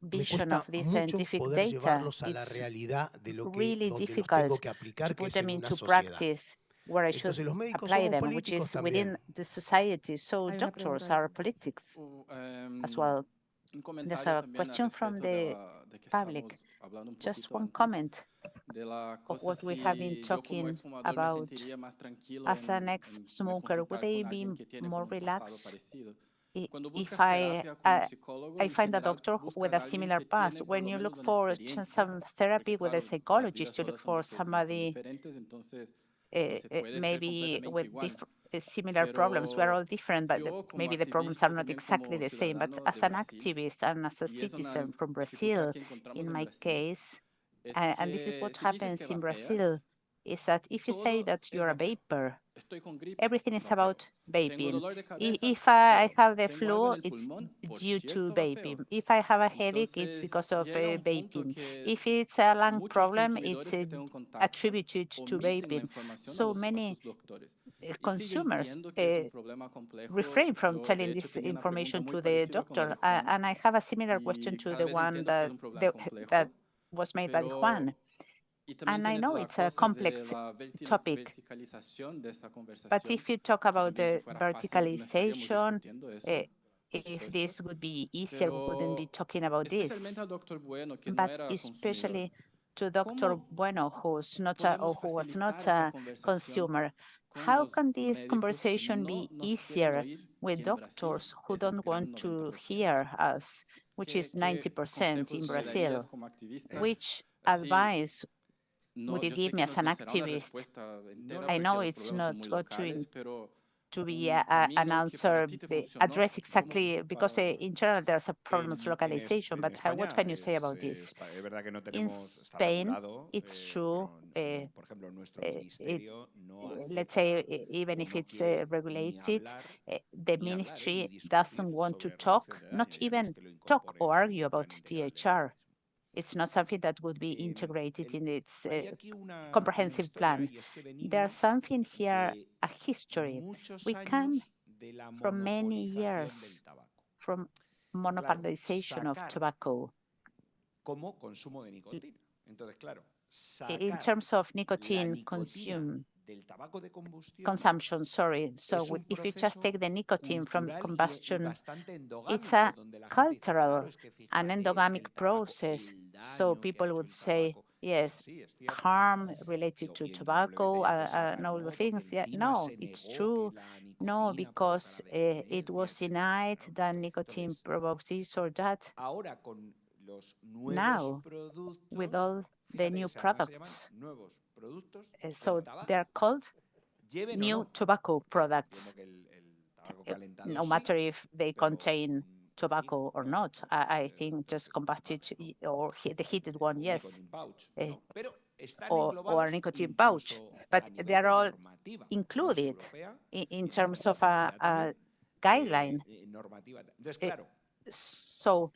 me vision cuesta of this mucho scientific poder data, llevarlos a la it's realidad de lo que, really donde los difficult tengo que to aplicar, que put es them en una into sociedad. practice where I should Entonces los médicos apply somos them, which políticos is within también. the society. So Hay una doctors pregunta. are politics as well. There's a question from the public. Just one comment of what we have been talking about. As an ex-smoker, would they be more relaxed if I find a doctor with a similar past? When you look for some therapy with a psychologist, you look for somebody maybe with similar problems. We're all different, but maybe the problems are not exactly the same. But as an activist and as a citizen from Brazil, in my case, and this is what happens in Brazil, is that if you say that you're a vapor, everything is about vaping. If I have the flu, it's due to vaping. If I have a headache, it's because of vaping. If it's a lung problem, it's attributed to vaping. So many consumers refrain from telling this information to the doctor. And I have a similar question to the one that was made by Juan. And I know it's a complex topic, but if you talk about the verticalization, if this would be easier, we wouldn't be talking about this. But especially to Dr. Bueno, who's not or who was not a consumer, how can this conversation be easier with doctors who don't want to hear us, which is 90% in Brazil? Which advice would you give me as an activist? I know it's not going to be an answer addressed exactly, because in general there's a problem of localization, but what can you say about this? In Spain, it's true, let's say, even if it's regulated, the ministry doesn't want to talk, not even talk or argue about THR. It's not something that would be integrated in its comprehensive plan. There's something here, a history. We come from many years from monopolization of tobacco. In terms of nicotine consumption, sorry. So if you just take the nicotine from combustion, it's a cultural and endogamic process. So people would say, yes, harm related to tobacco and all the things. Yeah, no, it's true. No, because it was denied that nicotine provokes this or that. Now, with all the new products, so they're called new tobacco products, no matter if they contain tobacco or not. I think just combusted or the heated one, yes, or a nicotine pouch, but they're all included in terms of a guideline. So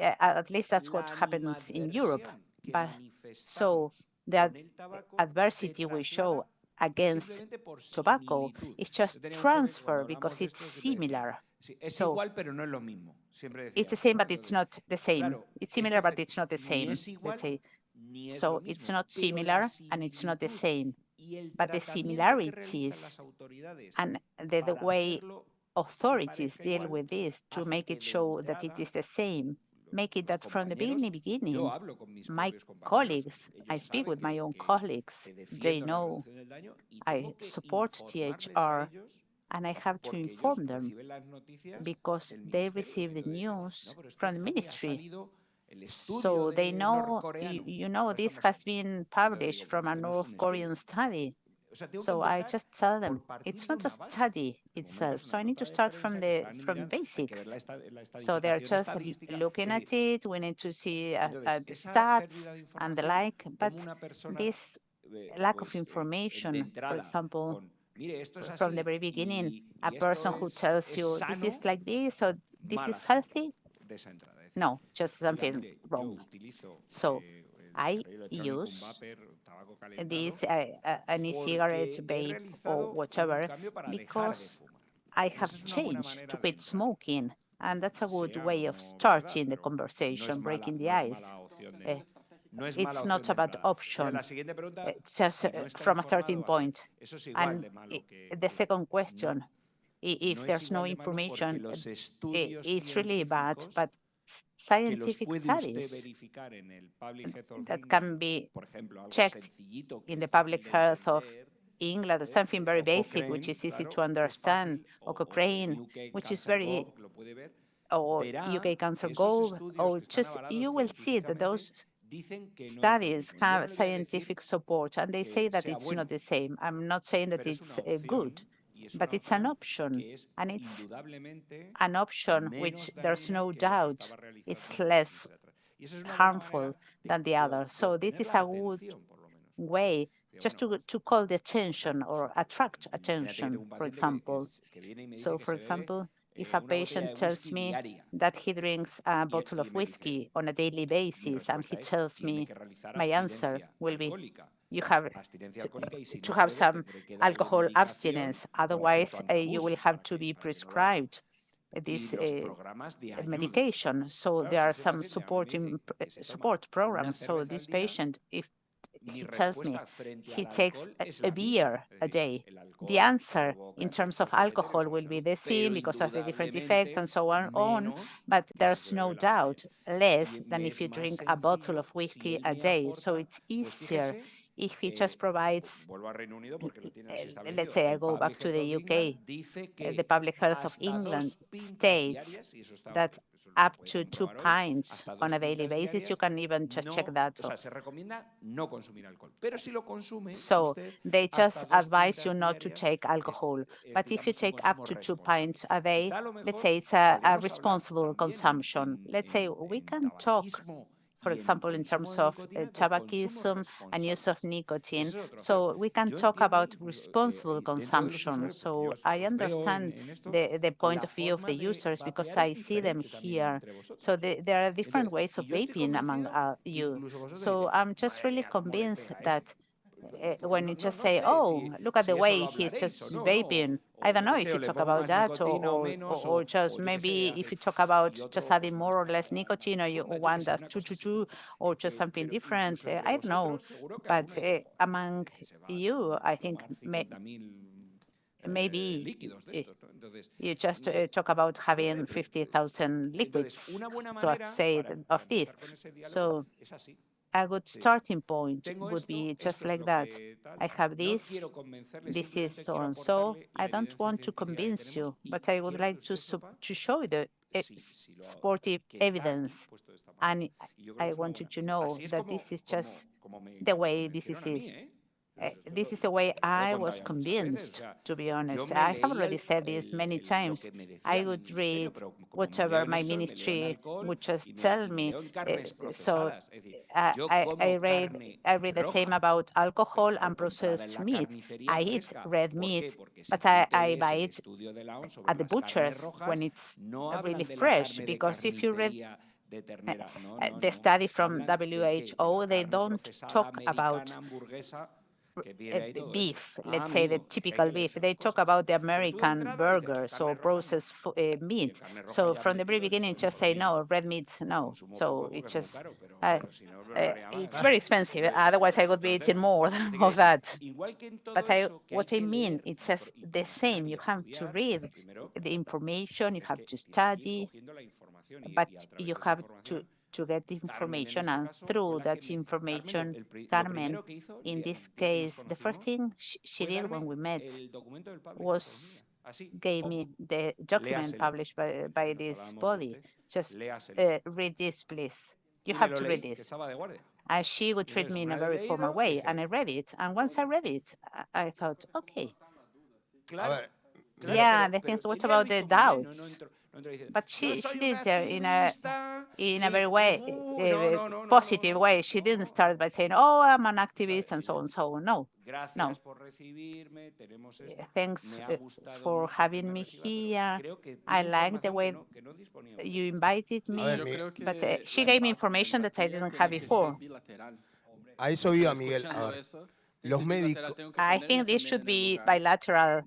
at least that's what happens in Europe. But so the adversity we show against tobacco is just transfer because it's similar. So it's the same, but it's not the same. It's similar, but it's not the same, let's say. So it's not similar and it's not the same. But the similarities and the way authorities deal with this to make it show that it is the same make it that from the beginning, my colleagues, I speak with my own colleagues, they know I support THR, and I have to inform them because they receive the news from the ministry. So they know, this has been published from a North Korean study. So I just tell them, it's not a study itself. So I need to start from basics. So they're just looking at it. We need to see the stats and the like. But this lack of information, for example, from the very beginning, a person who tells you this is like this or this is healthy, no, just something wrong. So I use this an e-cigarette, vape, or whatever, because I have changed to quit smoking, and that's a good way of starting the conversation, breaking the ice. It's not about option, it's just from a starting point. And the second question, if there's no information, it's really bad, but scientific studies that can be checked in the public health of England, or something very basic, which is easy to understand, or Cochrane, which is very, or UK Cancer Gov, or just, you will see that those studies have scientific support, and they say that it's not the same. I'm not saying that it's good, but it's an option, and it's an option which there's no doubt is less harmful than the other. So this is a good way just to call the attention or attract attention, for example. So, for example, if a patient tells me that he drinks a bottle of whiskey on a daily basis and he tells me, my answer will be, you have to have some alcohol abstinence. Otherwise, you will have to be prescribed this medication. So there are some support programs. So this patient, if he tells me he takes a beer a day, the answer in terms of alcohol will be the same because of the different effects and so on, but there's no doubt less than if you drink a bottle of whiskey a day. So it's easier if he just provides, let's say I go back to the UK, the Public Health of England states that up to 2 pints on a daily basis, you can even just check that. So they just advise you not to take alcohol. But if you take up to 2 pints a day, let's say it's a responsible consumption. Let's say we can talk, for example, in terms of tobacconism and use of nicotine. So we can talk about responsible consumption. So I understand the point of view of the users because I see them here. So there are different ways of vaping among you. So I'm just really convinced that when you just say, oh, look at the way he's just vaping. I don't know if you talk about that or just maybe if you talk about just adding more or less nicotine or you want that's 222 or just something different. I don't know. But among you, I think maybe you just talk about having 50,000 liquids, so as to say, of this. So a good starting point would be just like that. I have this, this is so and so. I don't want to convince you, but I would like to show you the supportive evidence. And I want you to know that this is just the way this is. This is the way I was convinced, to be honest. I have already said this many times. I would read whatever my ministry would just tell me. So I read the same about alcohol and processed meat. I eat red meat, but I buy it at the butcher's when it's really fresh, because if you read the study from WHO, they don't talk about beef, let's say the typical beef. They talk about the American burgers or processed meat. So from the very beginning, just say no, red meat, no. So it just, it's very expensive. Otherwise, I would be eating more of that. But what I mean, it's just the same. You have to read the information, you have to study, but you have to get the information, and through that information, Carmen, in this case, the first thing she did when we met was gave me the document published by this body. Just read this, please. You have to read this. And she would treat me in a very formal way, and I read it. And once I read it, I thought, okay. Yeah, the things, what about the doubts? But she did in a very positive way. She didn't start by saying, "Oh, I'm an activist," and so on, so on. No, no. Thanks for having me here. I like the way you invited me, but she gave me information that I didn't have before. A eso iba, Miguel. A ver, los médicos. I think this should be bilateral.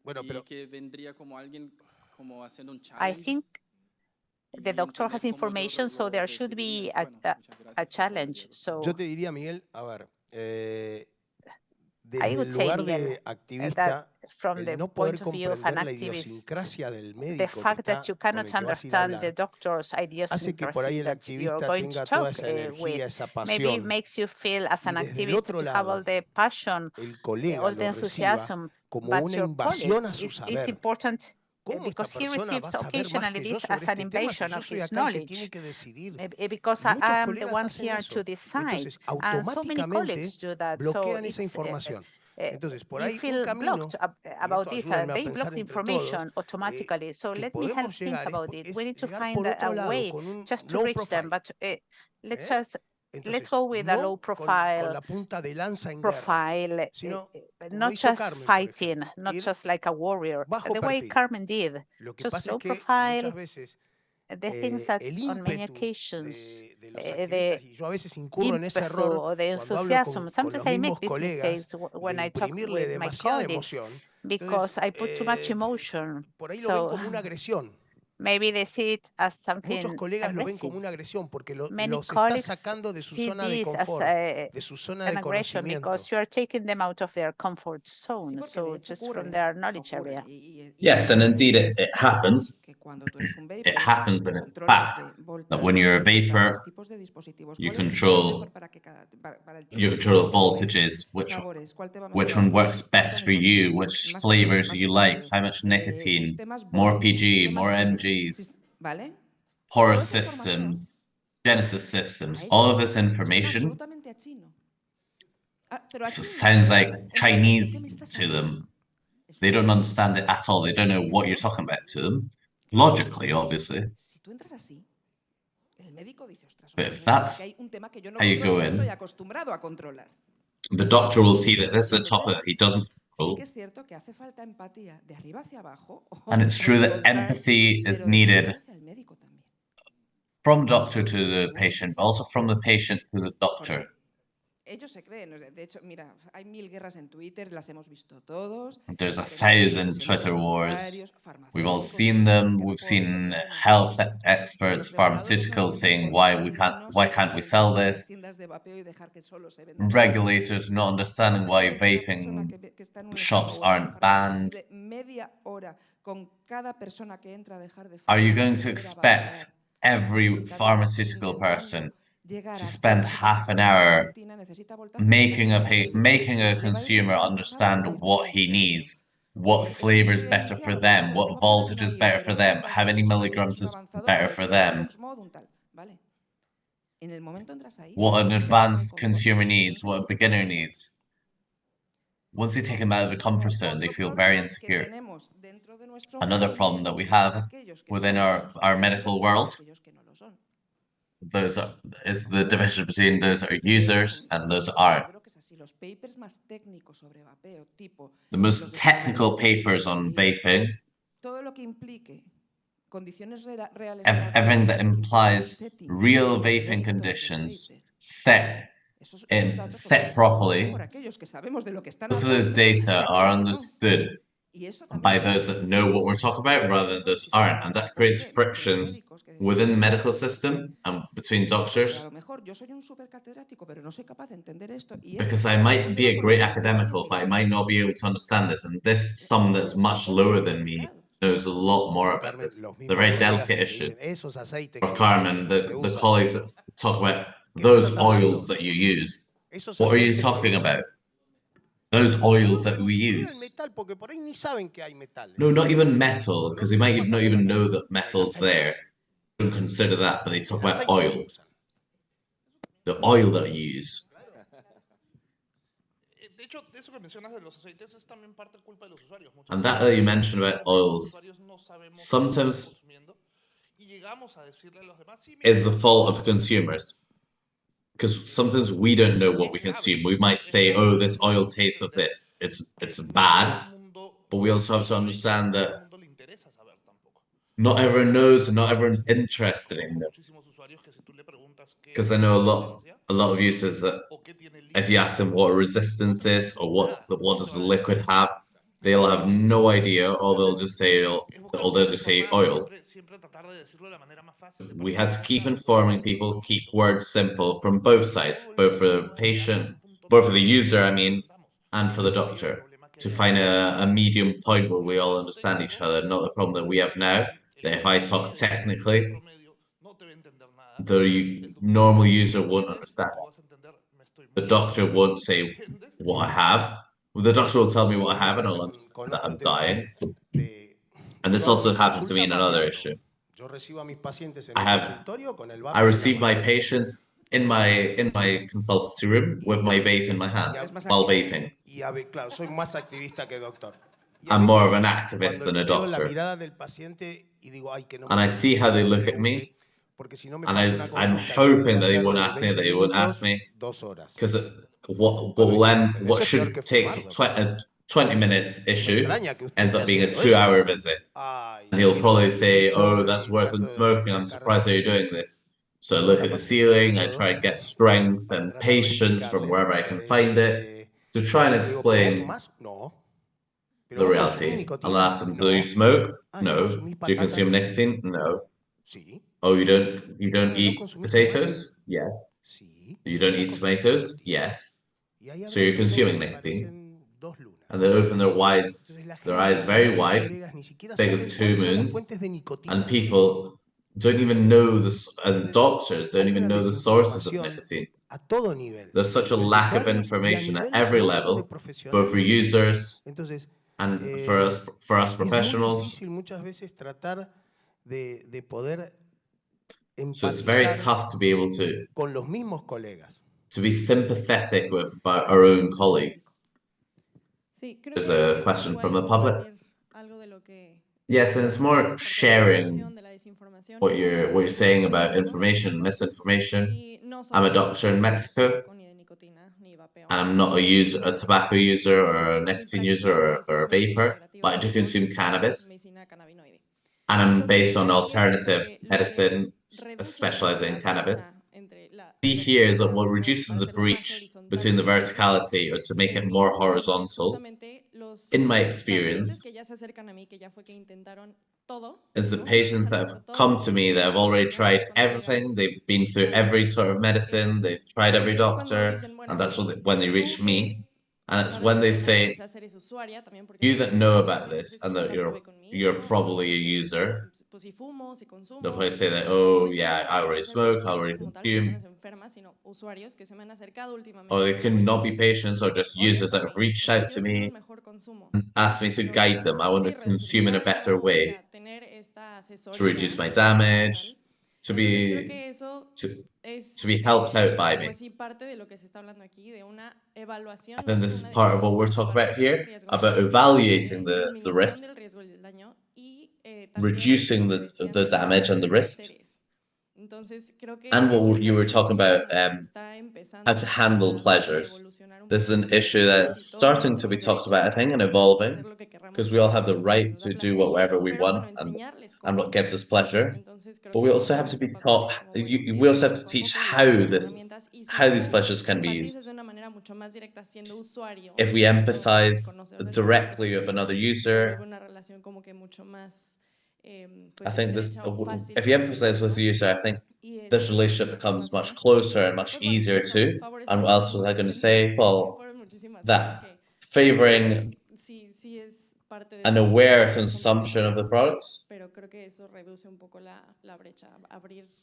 Bueno, pero I think the doctor has information, so there should be a challenge. So yo te diría, Miguel, a ver, I desde would el say, lugar Miguel, de activista, from el the no poder point of view of an comprender la activist, idiosincrasia del the médico que fact está that you con el cannot que vas a ir a understand the hablar, doctor's hace que por ahí idiosyncrasy el that you're activista going to tenga toda talk esa energía, with, esa maybe pasión, makes you feel as y an desde el activist that otro you have all lado, the passion, el colega all the lo reciba enthusiasm, como but una your invasión colleague a su is saber. important ¿Cómo esta because he persona va a receives saber más occasionally que yo this sobre as an este tema si invasion yo of soy his acá el que knowledge? tiene que decidir? Because Y I muchos am the colegas one hacen here eso. to decide, Entonces, and so many colleagues automáticamente do that. So bloquean esa it's información. Entonces, por you ahí un feel camino, blocked y about esto this. ayúdenme a They pensar block the entre todos, information automatically. So que let me help podemos think llegar about it. We es need to llegar find por otro a lado way con un just to low reach them. profile. But let's Entonces, go with a no low con profile la punta de lanza en guerra, profile, sino como not hizo just Carmen, por fighting, ejemplo, not ir just like a warrior, bajo the way perfil. Carmen did, Lo que just pasa low es que profile. muchas veces The things that el on many ímpetu occasions, de los the activistas, y yo a veces incurro en ese empathy error or the cuando hablo enthusiasm. con Sometimes los I make mismos these colegas, mistakes de when I talk imprimirle with my demasiada colleagues emoción. because Entonces, I put too much emotion. por ahí lo ven So como una agresión. maybe they see it as Muchos something colegas lo ven aggressive. como una agresión porque Many los está colleagues sacando de su see zona de this as confort, de su zona an de aggression conocimiento. because you are taking them out of their comfort zone, so just from their knowledge area. Yes, and indeed it happens. It happens, but it's fact that when you're a vapor, you control the voltages, which one works best for you, which flavors you like, how much nicotine, more PG, more MGs, porous systems, Genesis systems, all of this information sounds like Chinese to them. They don't understand it at all. They don't know what you're talking about to them. Logically, obviously. But if that's how you go in, the doctor will see that this is a topic that he doesn't control. And it's true that empathy is needed from doctor to the patient, but also from the patient to the doctor. Ellos se creen, de hecho, mira, hay 1000 guerras en Twitter, las hemos visto todos. There's 1,000 Twitter wars. We've all seen them. We've seen health experts, pharmaceuticals saying why can't we sell this? Regulators not understanding why vaping shops aren't banned. Are you going to expect every pharmaceutical person to spend half an hour making a consumer understand what he needs, what flavor is better for them, what voltage is better for them, how many milligrams is better for them, what an advanced consumer needs, what a beginner needs? Once you take them out of the comfort zone, they feel very insecure. Another problem that we have within our medical world is the division between those that are users and those that aren't. The most technical papers on vaping, everything that implies real vaping conditions set and set properly, most of those data are understood by those that know what we're talking about rather than those aren't. And that creates frictions within the medical system and between doctors. Because I might be a great academical, but I might not be able to understand this. And this, someone that's much lower than me, knows a lot more about this. The very delicate issue. For Carmen, the colleagues that talk about those oils that you use. What are you talking about? Those oils that we use. No, not even metal, because they might not even know that metal's there. They don't consider that, but they talk about oil. The oil that you use. And that you mentioned about oils, sometimes is the fault of the consumers. Because sometimes we don't know what we consume. We might say, oh, this oil tastes of this. It's bad. But we also have to understand that not everyone knows and not everyone's interested in them. Because I know a lot of users that if you ask them what resistance is or what does the liquid have, they'll have no idea, or they'll just say oil. We had to keep informing people, keep words simple from both sides, both for the patient, both for the user, I mean, and for the doctor, to find a medium point where we all understand each other. Not the problem that we have now, that if I talk technically, the normal user won't understand. The doctor won't say what I have. Well, the doctor will tell me what I have and I'll understand that I'm dying. And this also happens to me in another issue. I receive my patients in my consultancy room with my vape in my hand while vaping. I'm more of an activist than a doctor. And I see how they look at me. And I'm hoping that they won't ask me, because what should take 20 minutes issue ends up being a 2-hour visit. And he'll probably say, oh, that's worse than smoking. I'm surprised that you're doing this. So I look at the ceiling, I try and get strength and patience from wherever I can find it to try and explain the reality. I'll ask them, do you smoke? No. Do you consume nicotine? No. Oh, you don't eat potatoes? Yeah. You don't eat tomatoes? Yes. So you're consuming nicotine. And they open their eyes very wide, big as 2 moons, and people don't even know and doctors don't even know the sources of nicotine. There's such a lack of information at every level, both for users and for us professionals. So it's very tough to be able to be sympathetic with our own colleagues. There's a question from the public. Yes, and it's more sharing what you're saying about information, misinformation. I'm a doctor in Mexico, and I'm not a tobacco user or a nicotine user or a vapor, but I do consume cannabis. And I'm based on alternative medicine, specializing in cannabis. The key here is that what reduces the breach between the verticality, or to make it more horizontal, in my experience, is the patients that have come to me that have already tried everything. They've been through every sort of medicine, they've tried every doctor, and that's when they reach me. And it's when they say, you that know about this and that you're probably a user, they'll probably say that, oh yeah, I already smoke, I already consume. Or they can not be patients or just users that have reached out to me and asked me to guide them. I want to consume in a better way, to reduce my damage, to be helped out by me. And then this is part of what we're talking about here, about evaluating the risk, reducing the damage and the risk. And what you were talking about, how to handle pleasures. This is an issue that's starting to be talked about, I think, and evolving, because we all have the right to do whatever we want and what gives us pleasure. But we also have to be taught. We also have to teach how these pleasures can be used. If we empathize directly with another user, I think this. If you empathize with the user, I think this relationship becomes much closer and much easier too. And what else was I going to say? Well, that favoring an aware consumption of the products.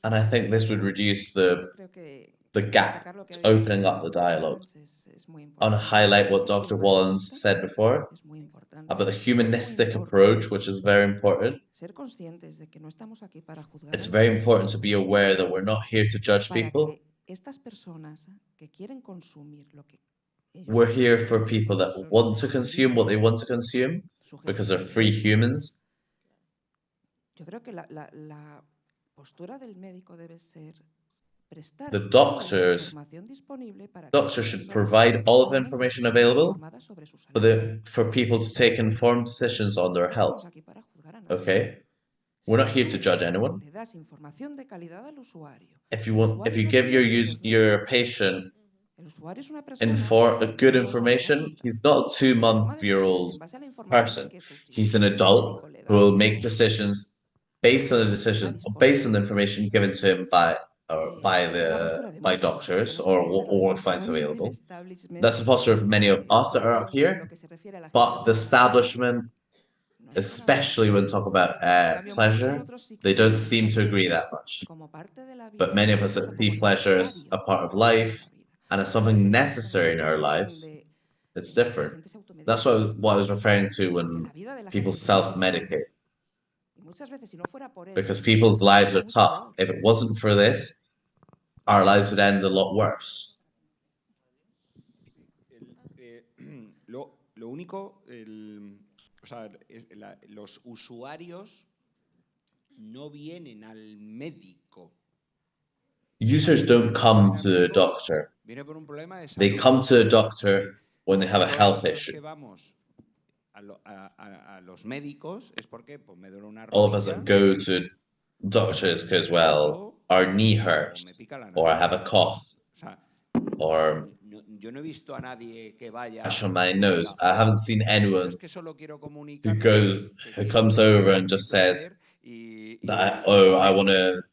And I think this would reduce the gap, opening up the dialogue. I want to highlight what Dr. Wallens said before about the humanistic approach, which is very important. It's very important to be aware that we're not here to judge people. We're here for people that want to consume what they want to consume because they're free humans. The doctors should provide all of the information available for people to take informed decisions on their health. Okay? We're not here to judge anyone. If you give your patient good information, he's not a 2-month-old person. He's an adult who will make decisions based on the information given to him by doctors or what finds available. That's the posture of many of us that are up here. But the establishment, especially when talk about pleasure, they don't seem to agree that much. But many of us that see pleasure as a part of life and as something necessary in our lives, it's different. That's what I was referring to when people self-medicate. Because people's lives are tough. If it wasn't for this, our lives would end a lot worse. Lo único, o sea, los usuarios no vienen al médico. Users don't come to the doctor. They come to the doctor when they have a health issue. All of us that go to doctors because, well, our knee hurts, or I have a cough, or rash on my nose. I haven't seen anyone who comes over and just says that, I want to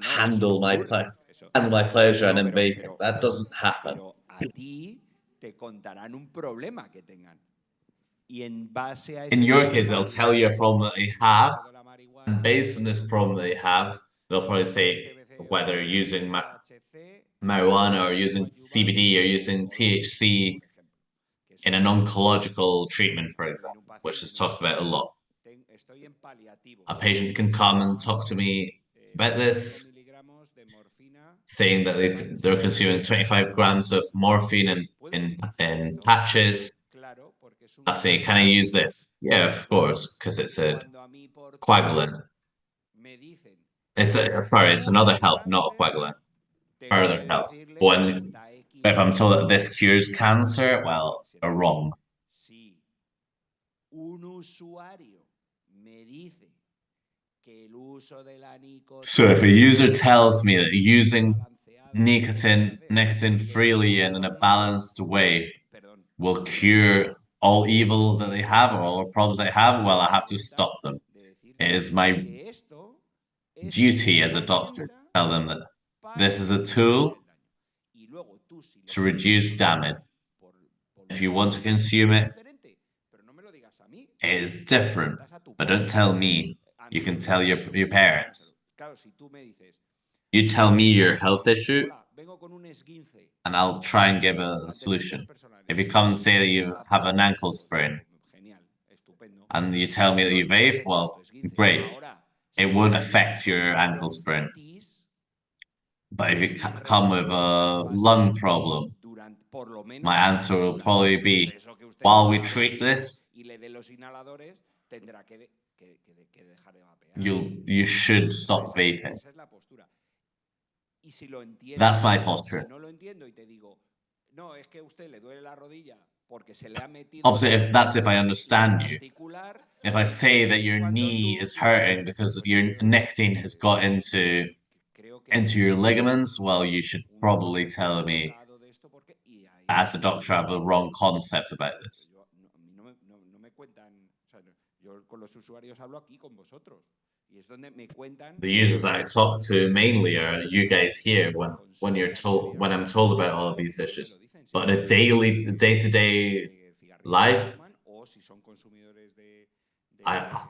handle my pleasure and then vape it. That doesn't happen. In your case, they'll tell you a problem that they have, and based on this problem they have, they'll probably say whether you're using marijuana or using CBD or using THC in an oncological treatment, for example, which is talked about a lot. A patient can come and talk to me about this, saying that they're consuming 25 grams of morphine in patches. Asking, can I use this? Yeah, of course, because it's a coagulant. It's another help, not a coagulant. Further help. If I'm told that this cures cancer, well, they're wrong. So if a user tells me that using nicotine freely and in a balanced way will cure all evil that they have or all the problems they have, well, I have to stop them. It is my duty as a doctor to tell them that this is a tool to reduce damage. If you want to consume it, it is different. But don't tell me. You can tell your parents. You tell me your health issue, and I'll try and give a solution. If you come and say that you have an ankle sprain, and you tell me that you vape, well, great. It won't affect your ankle sprain. But if you come with a lung problem, my answer will probably be, while we treat this, you should stop vaping. That's my posture. Obviously, if I understand you. If I say that your knee is hurting because your nicotine has got into your ligaments, well, you should probably tell me, as a doctor, I have the wrong concept about this. The users I talk to mainly are you guys here when I'm told about all of these issues. But in a day-to-day life,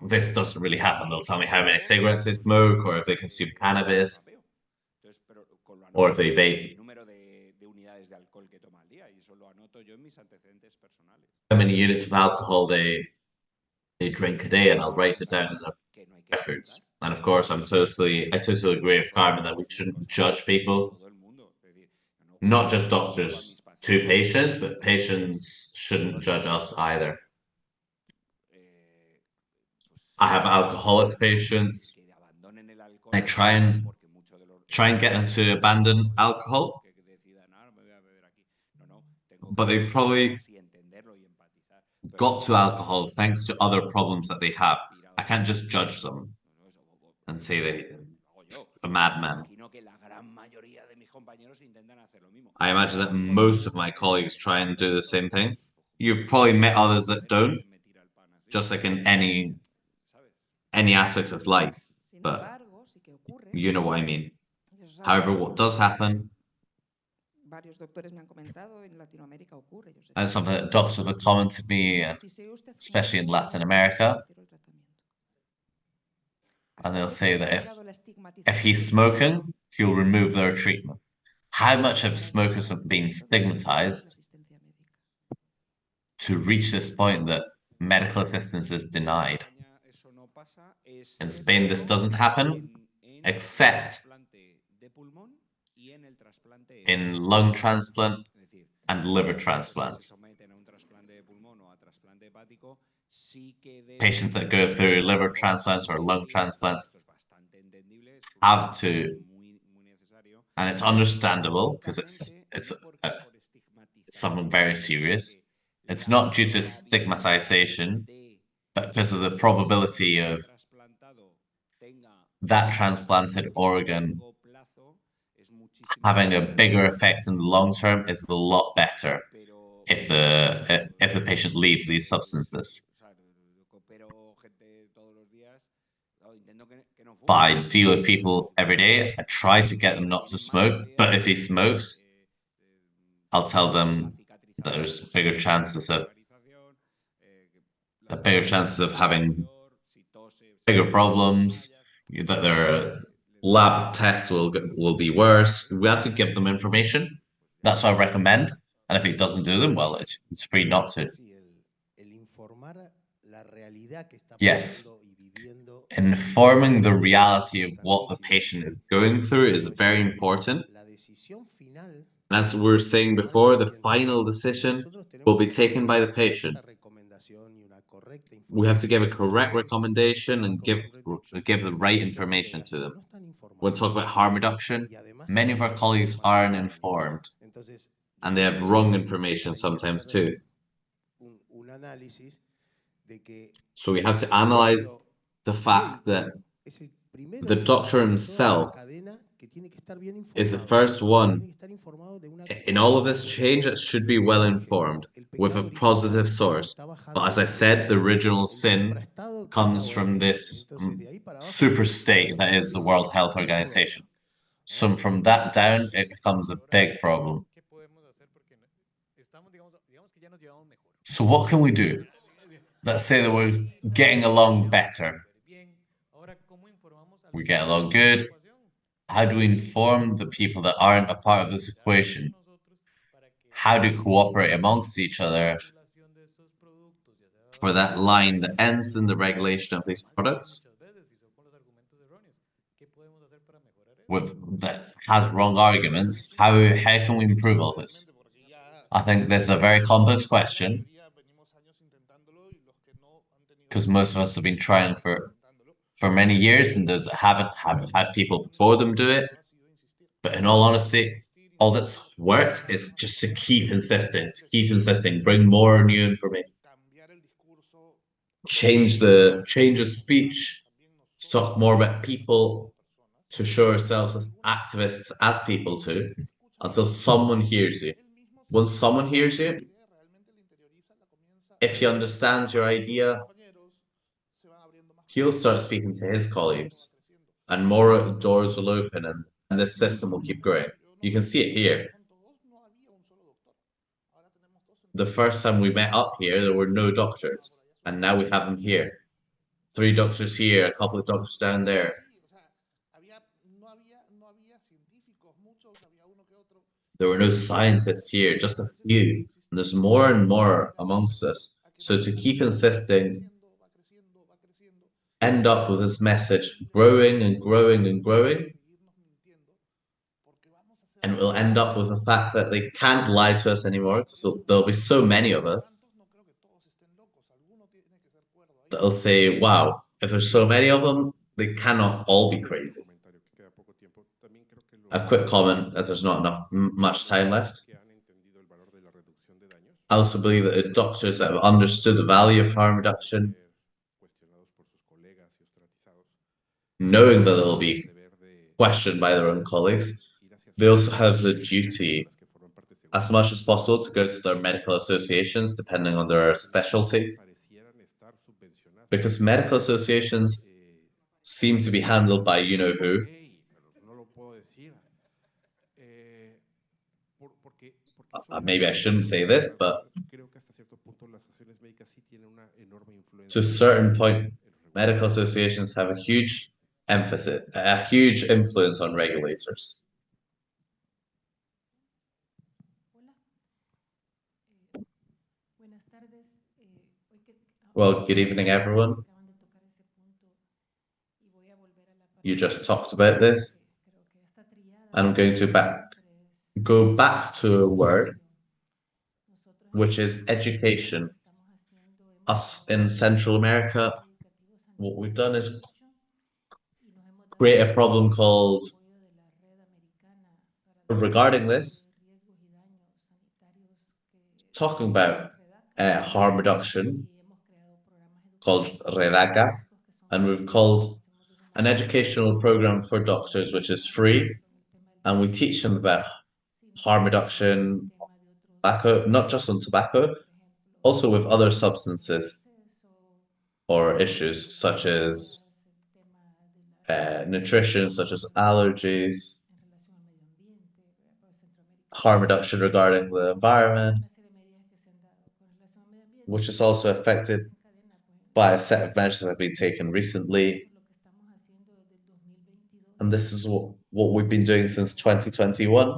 this doesn't really happen. They'll tell me how many cigarettes they smoke, or if they consume cannabis, or if they vape. How many units of alcohol they drink a day, and I'll write it down in the records. And of course, I totally agree with Carmen that we shouldn't judge people, not just doctors to patients, but patients shouldn't judge us either. I have alcoholic patients. I try and get them to abandon alcohol, but they probably got to alcohol thanks to other problems that they have. I can't just judge them and say they're a madman. I imagine that most of my colleagues try and do the same thing. You've probably met others that don't, just like in any aspects of life, but you know what I mean. However, what does happen, and some doctors have commented to me, especially in Latin America, and they'll say that if he's smoking, he'll remove their treatment. How much have smokers been stigmatized to reach this point that medical assistance is denied? In Spain, this doesn't happen, except in lung transplant and liver transplants. Patients that go through liver transplants or lung transplants have to, and it's understandable because it's something very serious. It's not due to stigmatization, but because of the probability of that transplanted organ having a bigger effect in the long term is a lot better if the patient leaves these substances. But I deal with people every day. I try to get them not to smoke, but if he smokes, I'll tell them that there's bigger chances of having bigger problems, that their lab tests will be worse. We have to give them information. That's what I recommend. And if he doesn't do them, well, it's free not to. Yes. Informing the reality of what the patient is going through is very important. As we were saying before, the final decision will be taken by the patient. We have to give a correct recommendation and give the right information to them. We'll talk about harm reduction. Many of our colleagues aren't informed, and they have wrong information sometimes too. So we have to analyze the fact that the doctor himself is the first one in all of this change that should be well informed with a positive source. But as I said, the original sin comes from this super state that is the World Health Organization. So from that down, it becomes a big problem. So what can we do? Let's say that we're getting along better. We get along good. How do we inform the people that aren't a part of this equation? How do we cooperate amongst each other for that line that ends in the regulation of these products that has wrong arguments? How can we improve all this? I think this is a very complex question because most of us have been trying for many years and haven't had people before them do it. But in all honesty, all that's worked is just to keep insisting, bring more new information, change the speech, to talk more about people, to show ourselves as activists, as people too, until someone hears you. Once someone hears you, if he understands your idea, he'll start speaking to his colleagues, and more doors will open, and this system will keep growing. You can see it here. The first time we met up here, there were no doctors, and now we have them here. 3 doctors here, a couple of doctors down there. There were no scientists here, just a few. And there's more and more amongst us. So to keep insisting, end up with this message growing and growing and growing, and we'll end up with the fact that they can't lie to us anymore, because there'll be so many of us that'll say, wow, if there's so many of them, they cannot all be crazy. A quick comment, as there's not much time left. I also believe that the doctors that have understood the value of harm reduction, knowing that they'll be questioned by their own colleagues, they also have the duty, as much as possible, to go to their medical associations, depending on their specialty. Because medical associations seem to be handled by you-know-who. Maybe I shouldn't say this, but to a certain point, medical associations have a huge influence on regulators. Well, good evening, everyone. You just talked about this. I'm going to go back to a word, which is education. Us in Central America, what we've done is create a problem called, regarding this, talking about harm reduction, called Redaca, and we've called an educational program for doctors, which is free, and we teach them about harm reduction, tobacco, not just on tobacco, also with other substances or issues such as nutrition, such as allergies, harm reduction regarding the environment, which is also affected by a set of measures that have been taken recently. And this is what we've been doing since 2021.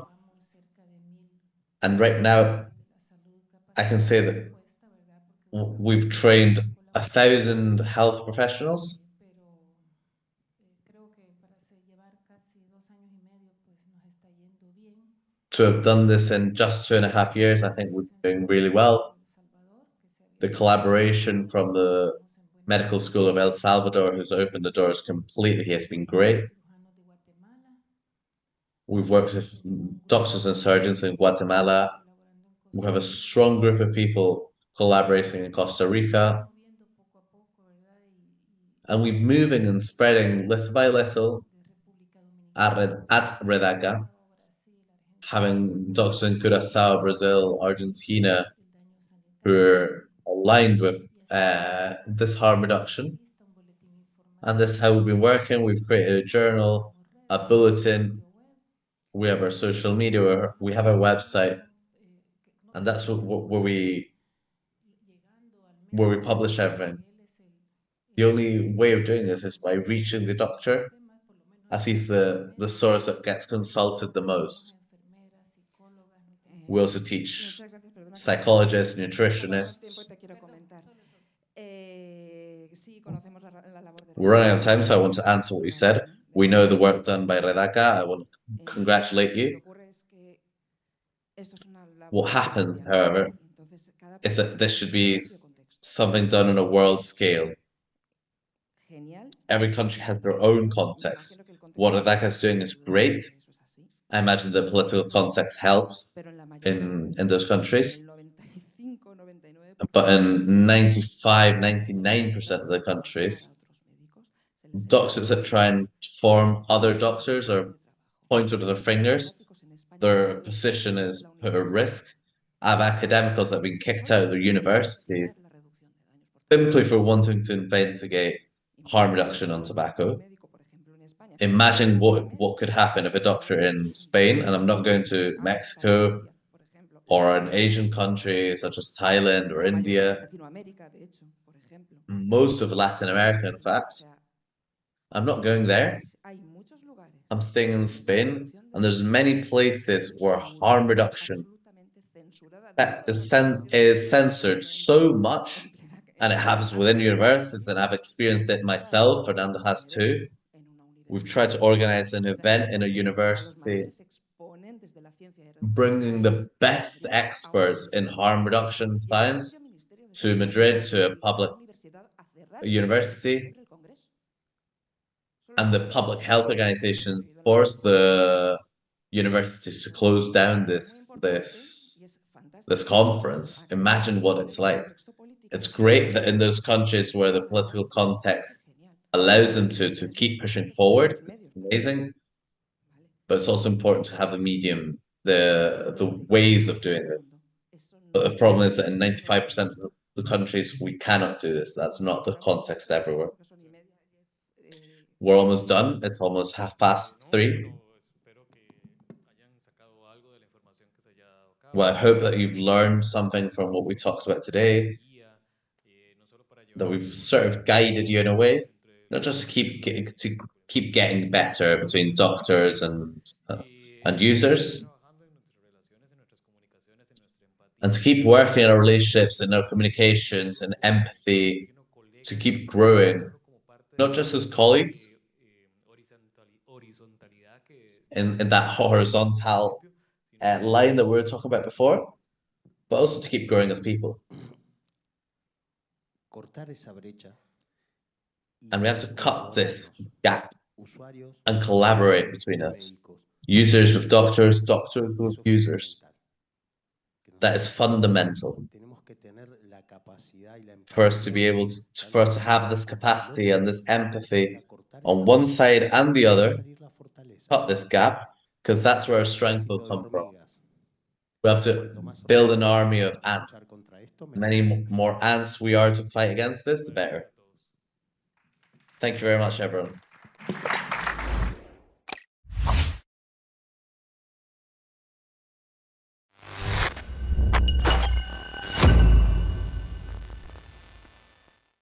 And right now, I can say that we've trained 1,000 health professionals. To have done this in just 2.5 years, I think we're doing really well. The collaboration from the Medical School of El Salvador, who's opened the doors completely, has been great. We've worked with doctors and surgeons in Guatemala. We have a strong group of people collaborating in Costa Rica. And we're moving and spreading little by little at Redaca, having doctors in Curaçao, Brazil, Argentina, who are aligned with this harm reduction. And this is how we've been working. We've created a journal, a bulletin. We have our social media, we have our website, and that's where we publish everything. The only way of doing this is by reaching the doctor, as he's the source that gets consulted the most. We also teach psychologists, nutritionists. We're running out of time, so I want to answer what you said. We know the work done by Redaca. I want to congratulate you. What happens, however, is that this should be something done on a world scale. Every country has their own context. What Redaca is doing is great, I imagine the political context helps in those countries. But in 95, 99% of the countries, doctors that try and form other doctors or point with their fingers, their position is put at risk. I have academicals that have been kicked out of their universities simply for wanting to investigate harm reduction on tobacco. Imagine what could happen if a doctor in Spain, and I'm not going to Mexico or an Asian country such as Thailand or India, most of Latin America, in fact. I'm not going there. I'm staying in Spain, and there's many places where harm reduction is censored so much, and it happens within universities, and I've experienced it myself. Fernando has too. We've tried to organize an event in a university bringing the best experts in harm reduction science to Madrid, to a public university, and the public health organizations forced the university to close down this conference. Imagine what it's like. It's great that in those countries where the political context allows them to keep pushing forward. It's amazing. But it's also important to have the medium, the ways of doing it. But the problem is that in 95% of the countries, we cannot do this. That's not the context everywhere. We're almost done. It's almost 3:30. Well, I hope that you've learned something from what we talked about today, that we've sort of guided you in a way, not just to keep getting better between doctors and users, and to keep working in our relationships, in our communications, and empathy, to keep growing, not just as colleagues in that horizontal line that we were talking about before, but also to keep growing as people. And we have to cut this gap and collaborate between us. Users with doctors, doctors with users. That is fundamental for us to be able to have this capacity and this empathy on one side and the other, cut this gap, because that's where our strength will come from. We have to build an army of ants. Many more ants we are to fight against this, the better. Thank you very much, everyone.